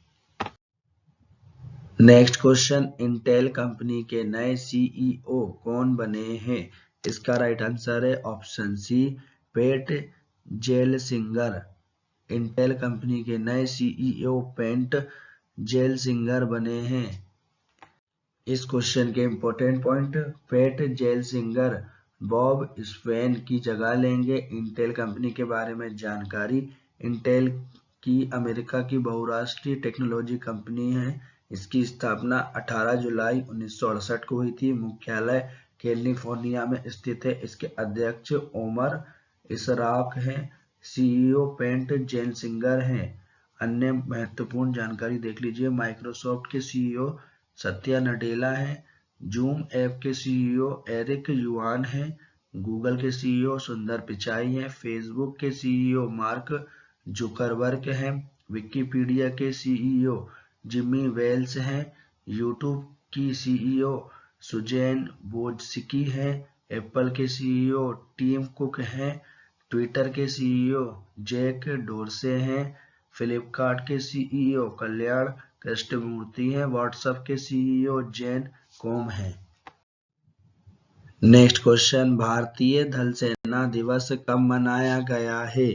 नेक्स्ट क्वेश्चन, इंटेल कंपनी के नए CEO कौन बने हैं? इसका राइट आंसर है ऑप्शन सी, पेट जेलसिंगर। इंटेल कंपनी के नए CEO पेट जेलसिंगर बने हैं। इस क्वेश्चन के इंपॉर्टेंट पॉइंट, पेट जेलसिंगर बॉब स्वेन की जगह लेंगे। इंटेल कंपनी के बारे में जानकारी, इंटेल की अमेरिका की बहुराष्ट्रीय टेक्नोलॉजी कंपनी है। इसकी स्थापना 18 जुलाई 1968 को हुई थी। मुख्यालय कैलिफोर्निया में स्थित है। इसके अध्यक्ष ओमर इसराक हैं। CEO पेट जेलसिंगर हैं। अन्य महत्वपूर्ण जानकारी देख लीजिए, माइक्रोसॉफ्ट के CEO सत्या नडेला हैं। जूम ऐप के CEO एरिक युआन हैं। गूगल के CEO सुंदर पिचाई हैं। फेसबुक के CEO मार्क जुकरबर्ग हैं। विकिपीडिया के CEO जिमी वेल्स हैं। यूट्यूब की CEO सुजैन वोज्सिकी हैं। एप्पल के CEO टिम कुक हैं। ट्विटर के CEO जैक डोरसे हैं। फ्लिपकार्ट के CEO कल्याण कृष्णमूर्ति हैं। व्हाट्सएप के CEO जेन कॉम हैं। नेक्स्ट क्वेश्चन, भारतीय थल सेना दिवस कब मनाया गया है?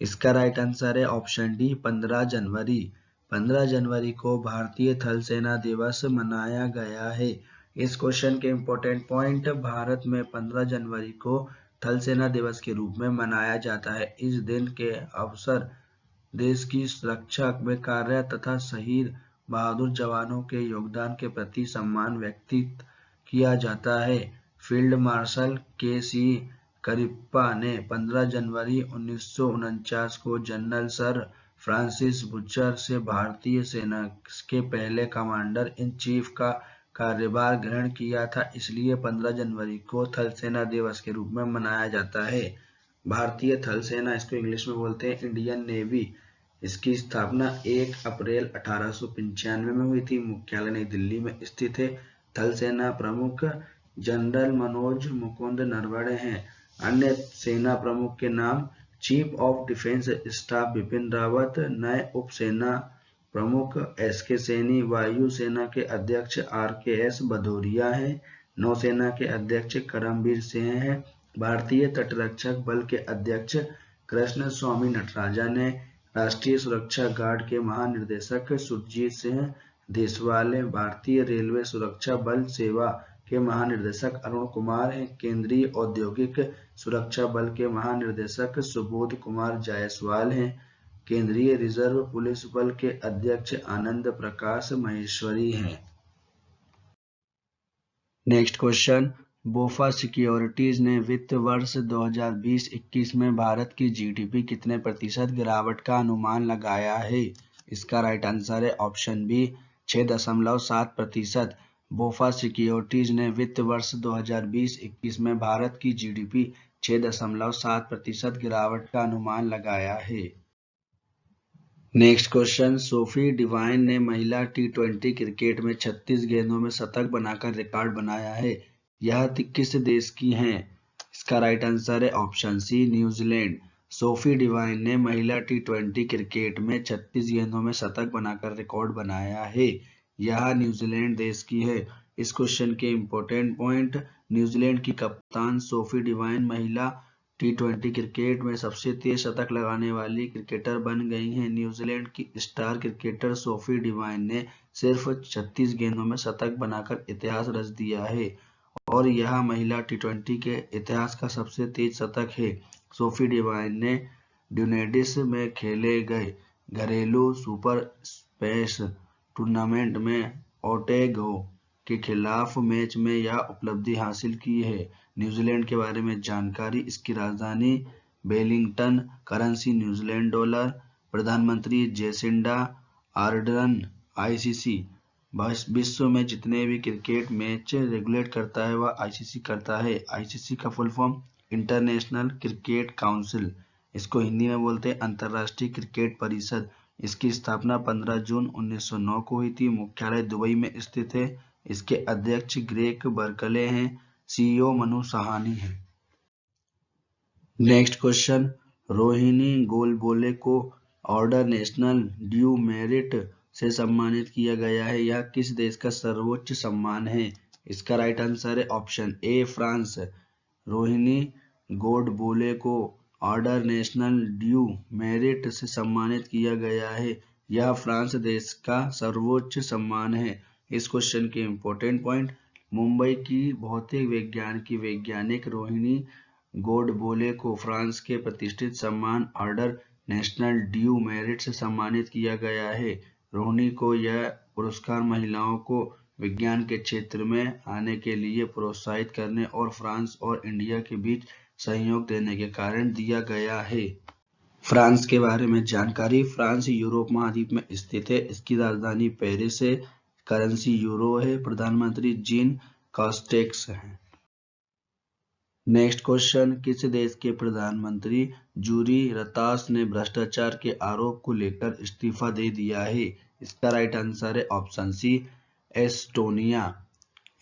इसका राइट आंसर है ऑप्शन डी 15 जनवरी। 15 जनवरी को भारतीय थल सेना दिवस मनाया गया है। इस क्वेश्चन के इम्पोर्टेंट पॉइंट, भारत में 15 जनवरी को थल सेना दिवस के रूप में मनाया जाता है। इस दिन के अवसर देश की सुरक्षा में कार्यरत तथा शहीद बहादुर जवानों के योगदान के प्रति सम्मान व्यक्त किया जाता है। Field marshal KC. करिप्पा ने 15 जनवरी 1949 को जनरल सर फ्रांसिस बुचर से भारतीय सेना के पहले कमांडर इन चीफ का कार्यभार ग्रहण किया था, इसलिए 15 जनवरी को थल सेना दिवस के रूप में मनाया जाता है। भारतीय थल सेना, इसको इंग्लिश में बोलते हैं इंडियन नेवी, इसकी स्थापना 1 अप्रैल 1895 में हुई थी। मुख्यालय नई दिल्ली में स्थित है। थल सेना प्रमुख जनरल मनोज मुकुंद नरवणे हैं। अन्य सेना प्रमुख के नाम chief of defence staff Bipin Rawat, नए उप सेना प्रमुख एस.के. सैनी, वायु सेना के अध्यक्ष आर.के.एस. भदौरिया हैं, नौसेना के अध्यक्ष करमबीर सिंह हैं, भारतीय तटरक्षक बल के अध्यक्ष कृष्ण स्वामी नटराजन हैं, राष्ट्रीय सुरक्षा गार्ड के महानिदेशक सुरजीत सिंह देसवाल हैं, भारतीय रेलवे सुरक्षा बल सेवा के महानिदेशक अरुण कुमार हैं, केंद्रीय औद्योगिक सुरक्षा बल के महानिदेशक सुबोध कुमार जायसवाल हैं, केंद्रीय रिजर्व पुलिस बल के अध्यक्ष आनंद प्रकाश महेश्वरी हैं। नेक्स्ट क्वेश्चन, बोफा सिक्योरिटीज ने वित्त वर्ष 2020-21 में भारत की जीडीपी कितने प्रतिशत गिरावट का अनुमान लगाया है? इसका राइट आंसर है ऑप्शन बी 6.7%। बोफा सिक्योरिटीज ने वित्त वर्ष 2020-21 में भारत की जीडीपी 6.7% गिरावट का अनुमान लगाया है। नेक्स्ट क्वेश्चन, सोफी डिवाइन ने महिला टी20 क्रिकेट में 36 गेंदों में शतक बनाकर रिकॉर्ड बनाया है। यह किस देश की हैं? इसका राइट आंसर है option C New Zealand. Sophie Devine ने महिला टी20 क्रिकेट में 36 गेंदों में शतक बनाकर रिकॉर्ड बनाया है। यह न्यूजीलैंड देश की है। इस क्वेश्चन के इम्पोर्टेंट पॉइंट, न्यूजीलैंड की कप्तान सोफी डिवाइन महिला टी20 क्रिकेट में सबसे तेज शतक लगाने वाली क्रिकेटर बन गई हैं। न्यूजीलैंड की स्टार क्रिकेटर सोफी डिवाइन ने सिर्फ 36 गेंदों में शतक बनाकर इतिहास रच दिया है और यह महिला टी20 के इतिहास का सबसे तेज शतक है। सोफी डिवाइन ने ड्यूनेडिस में खेले गए घरेलू सुपर स्पेस टूर्नामेंट में ओटेगो के खिलाफ मैच में यह उपलब्धि हासिल की है। न्यूजीलैंड के बारे में जानकारी, इसकी राजधानी वेलिंगटन, करेंसी न्यूजीलैंड डॉलर, प्रधानमंत्री जेसिंडा आर्डर्न, आईसीसी विश्व में जितने भी क्रिकेट मैच रेगुलेट करता है वह आईसीसी करता है। आईसीसी का full form international cricket council, इसको हिंदी में बोलते हैं अंतर्राष्ट्रीय क्रिकेट परिषद। इसकी स्थापना 15 जून 1909 को हुई थी। मुख्यालय दुबई में स्थित है। इसके अध्यक्ष ग्रेग बर्कले हैं, सीईओ मनु सहानी है। नेक्स्ट क्वेश्चन, रोहिणी गोलबोले को ऑर्डर नेशनल ड्यू मेरिट से सम्मानित किया गया है। यह किस देश का सर्वोच्च सम्मान है? इसका राइट आंसर है ऑप्शन ए फ्रांस। रोहिणी गोडबोले को ऑर्डर नेशनल ड्यू मेरिट से सम्मानित किया गया है। यह फ्रांस देश का सर्वोच्च सम्मान है। इस क्वेश्चन के इम्पोर्टेंट पॉइंट, मुंबई की भौतिक विज्ञान की वैज्ञानिक रोहिणी गोडबोले को फ्रांस के प्रतिष्ठित सम्मान ऑर्डर नेशनल ड्यू मेरिट से सम्मानित किया गया है। रोहिणी को यह पुरस्कार महिलाओं को विज्ञान के क्षेत्र में आने के लिए प्रोत्साहित करने और फ्रांस और इंडिया के बीच सहयोग देने के कारण दिया गया है। फ्रांस के बारे में जानकारी, फ्रांस यूरोप महाद्वीप में स्थित है। इसकी राजधानी पेरिस है, करेंसी यूरो है, प्रधानमंत्री जीन कास्टेक्स हैं। नेक्स्ट क्वेश्चन, किस देश के प्रधानमंत्री जूरी रतास ने भ्रष्टाचार के आरोप को लेकर इस्तीफा दे दिया है? इसका राइट आंसर है ऑप्शन सी एस्टोनिया।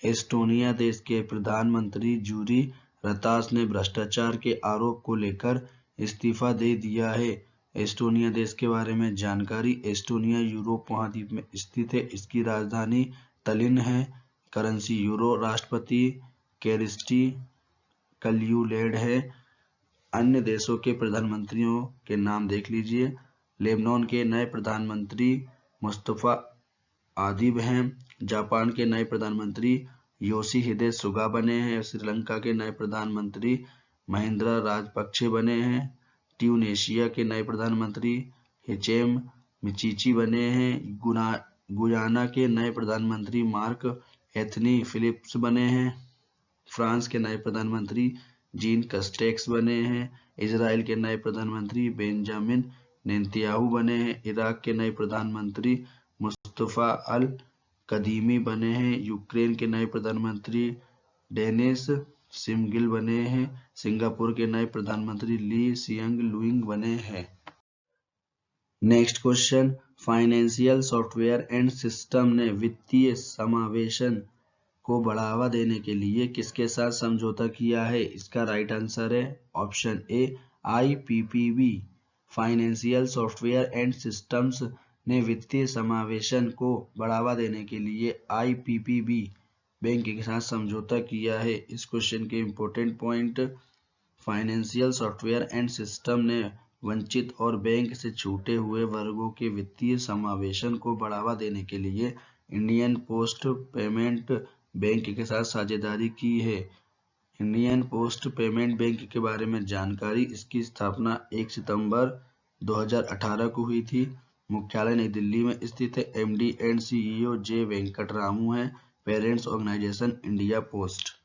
एस्टोनिया देश के प्रधानमंत्री जूरी रतास ने भ्रष्टाचार के आरोप को लेकर इस्तीफा दे दिया है। एस्टोनिया देश के बारे में जानकारी, एस्टोनिया यूरोप महाद्वीप में स्थित है। इसकी राजधानी तलिन है, करेंसी यूरो, राष्ट्रपति केरिस्टी कल्यूलेड है, अन्य देशों के प्रधानमंत्रियों के नाम देख लीजिए। लेबनान के नए प्रधानमंत्री मुस्तफा आदिब हैं। जापान के नए प्रधानमंत्री योशिहिदे सुगा बने हैं। श्रीलंका के नए प्रधानमंत्री महिंद्रा राजपक्षे बने हैं। ट्यूनेशिया के नए प्रधानमंत्री हिचेम मिचिची बने हैं। गुयाना के नए प्रधानमंत्री मार्क एंथनी फिलिप्स बने हैं। फ्रांस के नए प्रधानमंत्री जीन कस्टेक्स बने हैं। इजराइल के नए प्रधानमंत्री बेंजामिन नेतन्याहू बने हैं। इराक के नए प्रधानमंत्री मुस्तफा अल कदीमी बने हैं। यूक्रेन के नए प्रधानमंत्री डेनिस शिमगिल बने हैं। सिंगापुर के नए प्रधानमंत्री ली सियंग लुइंग बने हैं। Next question, financial software and system ने वित्तीय समावेशन को बढ़ावा देने के लिए किसके साथ समझौता किया है? इसका राइट आंसर है option A IPPB। Financial software and systems ने वित्तीय समावेशन को बढ़ावा देने के लिए IPPB बैंक के साथ समझौता किया है। इस क्वेश्चन के important point, financial software and system ने वंचित और बैंक से छूटे हुए वर्गों के वित्तीय समावेशन को बढ़ावा देने के लिए इंडियन पोस्ट पेमेंट बैंक के साथ साझेदारी की है। इंडियन पोस्ट पेमेंट बैंक के बारे में जानकारी, इसकी स्थापना 1 सितंबर 2018 को हुई थी। मुख्यालय नई दिल्ली में स्थित है। MD and CEO J Venkatramu है। Parents organisation India Post.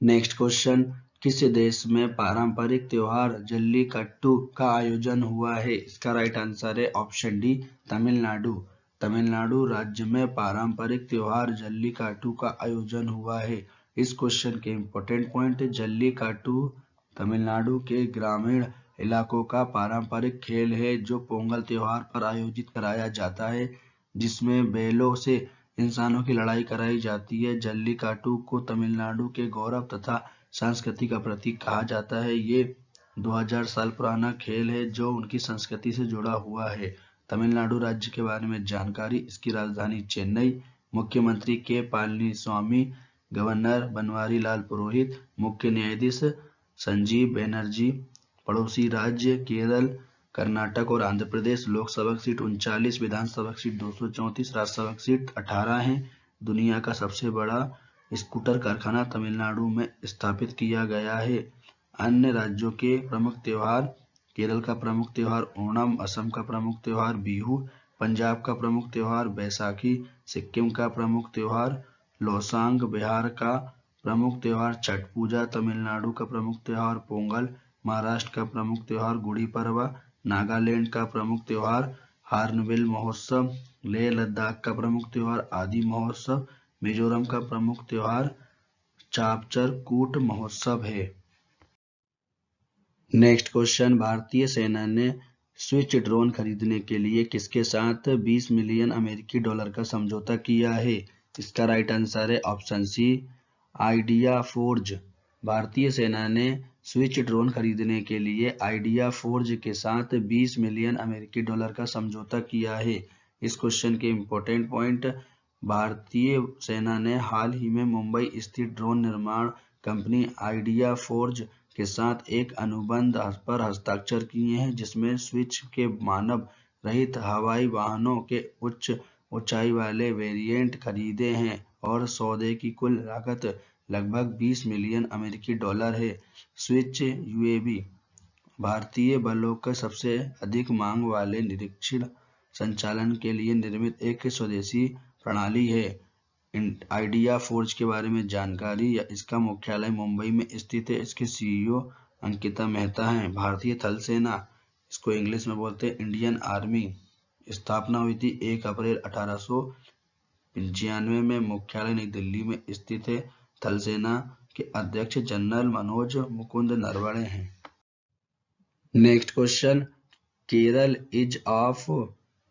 Next question, किस देश में पारंपरिक त्योहार जल्लीकट्टू का आयोजन हुआ है? इसका राइट आंसर है ऑप्शन डी तमिलनाडु। तमिलनाडु राज्य में पारंपरिक त्योहार जल्लीकट्टू का आयोजन हुआ है। इस क्वेश्चन के इंपॉर्टेंट पॉइंट, जल्लीकट्टू तमिलनाडु के ग्रामीण इलाकों का पारंपरिक खेल है जो पोंगल त्योहार पर आयोजित कराया जाता है, जिसमें बैलों से इंसानों की लड़ाई कराई जाती है। जल्लीकट्टू को तमिलनाडु के गौरव तथा संस्कृति का प्रतीक कहा जाता है। ये 2000 साल पुराना खेल है जो उनकी संस्कृति से जुड़ा हुआ है। तमिलनाडु राज्य के बारे में जानकारी, इसकी राजधानी चेन्नई, मुख्यमंत्री के पलानीस्वामी, गवर्नर बनवारी लाल पुरोहित, मुख्य न्यायाधीश संजीव बनर्जी। पड़ोसी राज्य केरल, कर्नाटक और आंध्र प्रदेश। लोकसभा सीट 39, विधानसभा सीट 234, राज्यसभा सीट 18 है। दुनिया का सबसे बड़ा स्कूटर कारखाना तमिलनाडु में स्थापित किया गया है। अन्य राज्यों के प्रमुख त्योहार, केरल का प्रमुख त्योहार ओणम, असम का प्रमुख त्योहार बिहू, पंजाब का प्रमुख त्योहार बैसाखी, सिक्किम का प्रमुख त्योहार लोसांग, बिहार का प्रमुख त्योहार छठ पूजा, तमिलनाडु का प्रमुख त्योहार पोंगल, महाराष्ट्र का प्रमुख त्योहार गुड़ी पड़वा, नागालैंड का प्रमुख त्योहार हार्नबिल महोत्सव, लेह लद्दाख का प्रमुख त्योहार आदि महोत्सव, मिजोरम का प्रमुख त्योहार चापचर कूट महोत्सव है। नेक्स्ट क्वेश्चन, भारतीय सेना ने स्विच ड्रोन खरीदने के लिए किसके साथ 20 मिलियन अमेरिकी डॉलर का समझौता किया है? इसका राइट आंसर है ऑप्शन सी आइडिया फोर्ज। भारतीय सेना ने स्विच ड्रोन खरीदने के लिए आइडिया फोर्ज के साथ 20 मिलियन अमेरिकी डॉलर का समझौता किया है। इस क्वेश्चन के इंपॉर्टेंट पॉइंट, भारतीय सेना ने हाल ही में मुंबई स्थित ड्रोन निर्माण कंपनी आइडिया फोर्ज के साथ एक अनुबंध पर हस्ताक्षर किए हैं, जिसमें स्विच के मानव रहित हवाई वाहनों के उच्च ऊंचाई वाले वेरिएंट खरीदे हैं और सौदे की कुल लागत लगभग 20 मिलियन अमेरिकी डॉलर है। स्विच UAV भारतीय बलों का सबसे अधिक मांग वाले निरीक्षण संचालन के लिए निर्मित एक स्वदेशी प्रणाली है। आइडिया फोर्ज के बारे में जानकारी, इसका मुख्यालय मुंबई में स्थित है। इसके CEO अंकिता मेहता हैं। भारतीय थल सेना, इसको इंग्लिश में बोलते हैं इंडियन आर्मी, स्थापना हुई थी 1 अप्रैल 1895 में। मुख्यालय नई दिल्ली में स्थित है। थल सेना के अध्यक्ष जनरल मनोज मुकुंद नरवणे हैं। Next question, Kerala ease of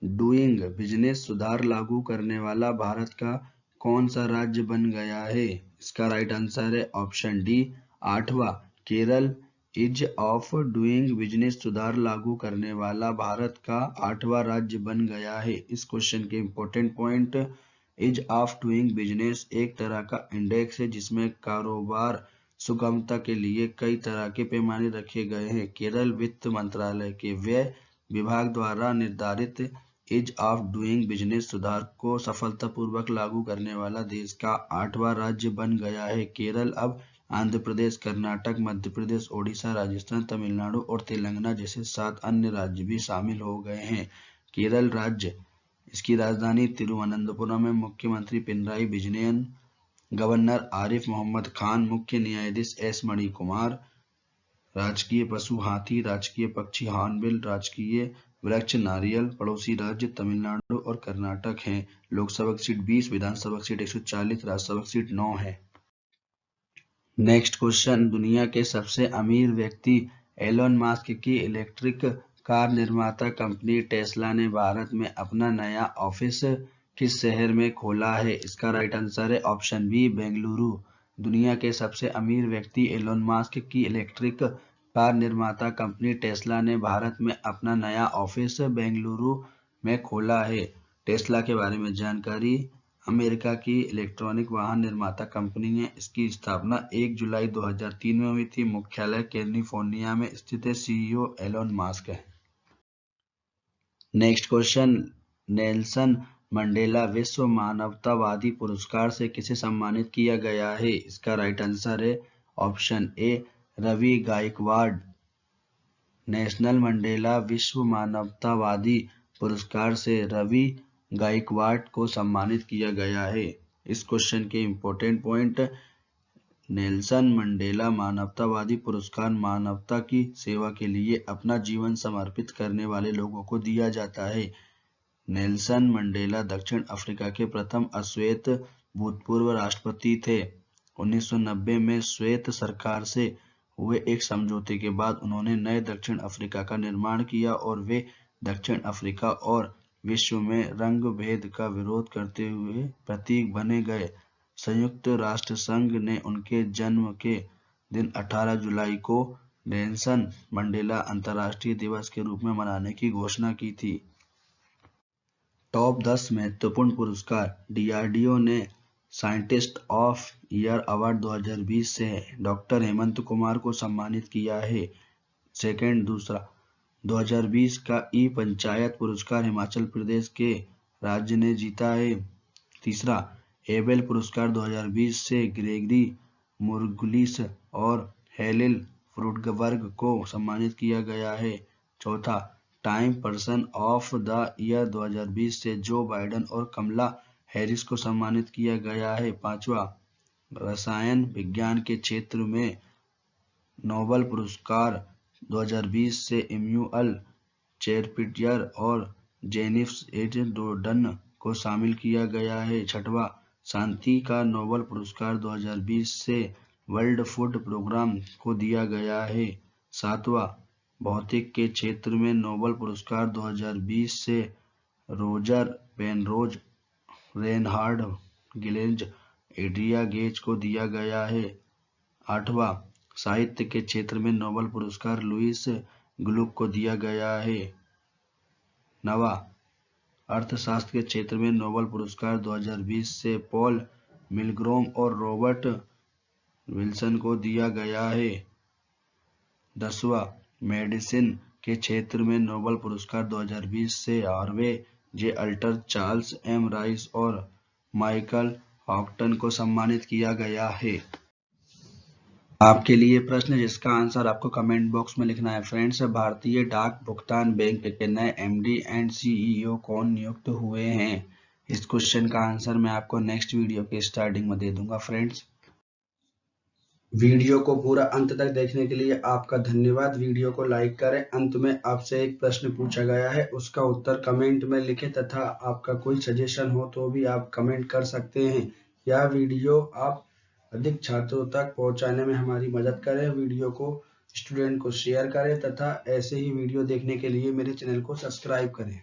doing business सुधार लागू करने वाला भारत का कौन सा राज्य बन गया है? इसका राइट आंसर है ऑप्शन डी 8वां। Kerala ease of doing business सुधार लागू करने वाला भारत का 8वां राज्य बन गया है। इस क्वेश्चन के important point, is of doing business एक तरह का इंडेक्स है जिसमें कारोबार सुगमता के लिए कई तरह के पैमाने रखे गए हैं। केरल वित्त मंत्रालय के व्यय विभाग द्वारा निर्धारित ईज ऑफ डूइंग बिजनेस सुधार को सफलतापूर्वक लागू करने वाला देश का 8वां राज्य बन गया है। केरल अब आंध्र प्रदेश, कर्नाटक, मध्य प्रदेश, ओडिशा, राजस्थान, तमिलनाडु और तेलंगाना जैसे 7 अन्य राज्य भी शामिल हो गए हैं। केरल राज्य, इसकी राजधानी तिरुवनंतपुरम में, मुख्यमंत्री पिनराई विजयन, गवर्नर आरिफ मोहम्मद खान, मुख्य न्यायाधीश एस मणिकुमार, राजकीय पशु हाथी, राजकीय पक्षी हॉर्नबिल, राजकीय वृक्ष नारियल। पड़ोसी राज्य तमिलनाडु और कर्नाटक हैं। लोकसभा सीट 20, विधानसभा सीट 140, राज्यसभा सीट 9 है। नेक्स्ट क्वेश्चन, दुनिया के सबसे अमीर व्यक्ति एलोन मस्क की इलेक्ट्रिक कार निर्माता कंपनी टेस्ला ने भारत में अपना नया ऑफिस किस शहर में खोला है? इसका राइट आंसर है ऑप्शन बी, बेंगलुरु। दुनिया के सबसे अमीर व्यक्ति एलोन मस्क की इलेक्ट्रिक कार निर्माता कंपनी टेस्ला ने भारत में अपना नया ऑफिस बेंगलुरु में खोला है। टेस्ला के बारे में जानकारी, अमेरिका की इलेक्ट्रॉनिक वाहन निर्माता कंपनी है। इसकी स्थापना 1 जुलाई 2003 में हुई थी। मुख्यालय कैलिफोर्निया में स्थित है। सीईओ एलोन मस्क है। नेक्स्ट क्वेश्चन, नेल्सन मंडेला विश्व मानवतावादी पुरस्कार से किसे सम्मानित किया गया है? इसका राइट आंसर है option A, Ravi Gaikwad. National Mandela विश्व मानवतावादी पुरस्कार से रवि गायकवाड़ को सम्मानित किया गया है। इस क्वेश्चन के इंपॉर्टेंट पॉइंट, नेल्सन मंडेला मानवतावादी पुरस्कार मानवता की सेवा के लिए अपना जीवन समर्पित करने वाले लोगों को दिया जाता है। नेल्सन मंडेला दक्षिण अफ्रीका के प्रथम अश्वेत भूतपूर्व राष्ट्रपति थे। 1990 में श्वेत सरकार से हुए एक समझौते के बाद उन्होंने नए दक्षिण अफ्रीका का निर्माण किया और वे दक्षिण अफ्रीका और विश्व में रंग भेद का विरोध करते हुए प्रतीक बने गए। संयुक्त राष्ट्र संघ ने उनके जन्म के दिन 18 जुलाई को नेल्सन मंडेला अंतर्राष्ट्रीय दिवस के रूप में मनाने की घोषणा की थी। टॉप 10 महत्वपूर्ण पुरस्कार, डीआरडीओ ने साइंटिस्ट ऑफ ईयर अवार्ड 2020 से डॉक्टर हेमंत कुमार को सम्मानित किया है। दूसरा 2020 का ई पंचायत पुरस्कार हिमाचल प्रदेश के राज्य ने जीता है। तीसरा, एबेल पुरस्कार 2020 से ग्रेगरी मुर्गुलिस और हेलिल फ्रुटबर्ग को सम्मानित किया गया है। चौथा, time person of the year 2020 से जो बाइडेन और कमला हैरिस को सम्मानित किया गया है। पांचवा, रसायन विज्ञान के क्षेत्र में नोबेल पुरस्कार 2020 से इमैनुअल चेरपिटियर और जेनिफर एच. डोडन को शामिल किया गया है। छठवां, शांति का नोबेल पुरस्कार 2020 से वर्ल्ड फूड प्रोग्राम को दिया गया है। सातवां, भौतिक के क्षेत्र में नोबेल पुरस्कार 2020 से रोजर पेनरोज, रेनहार्ड गिलेंज, एड्रिया गेज को दिया गया है। आठवां, साहित्य के क्षेत्र में नोबेल पुरस्कार लुईस ग्लुक को दिया गया है। नवा, अर्थशास्त्र के क्षेत्र में नोबेल पुरस्कार 2020 से पॉल मिलग्रोम और रॉबर्ट विल्सन को दिया गया है। 10वां, मेडिसिन के क्षेत्र में नोबेल पुरस्कार 2020 से हार्वे जे अल्टर, चार्ल्स एम राइस और माइकल हॉक्टन को सम्मानित किया गया है। आपके लिए प्रश्न जिसका आंसर आपको कमेंट बॉक्स में लिखना है। फ्रेंड्स, भारतीय डाक भुगतान बैंक के नए एमडी एंड सीईओ कौन नियुक्त हुए हैं? इस क्वेश्चन का आंसर मैं आपको नेक्स्ट वीडियो के स्टार्टिंग में दे दूंगा। फ्रेंड्स, वीडियो को पूरा अंत तक देखने के लिए आपका धन्यवाद। वीडियो को लाइक करें। अंत में आपसे एक प्रश्न पूछा गया है, उसका उत्तर कमेंट में लिखें तथा आपका कोई सजेशन हो तो भी आप कमेंट कर सकते हैं। यह वीडियो आप अधिक छात्रों तक पहुंचाने में हमारी मदद करें। वीडियो को स्टूडेंट को शेयर करें तथा ऐसे ही वीडियो देखने के लिए मेरे चैनल को सब्सक्राइब करें।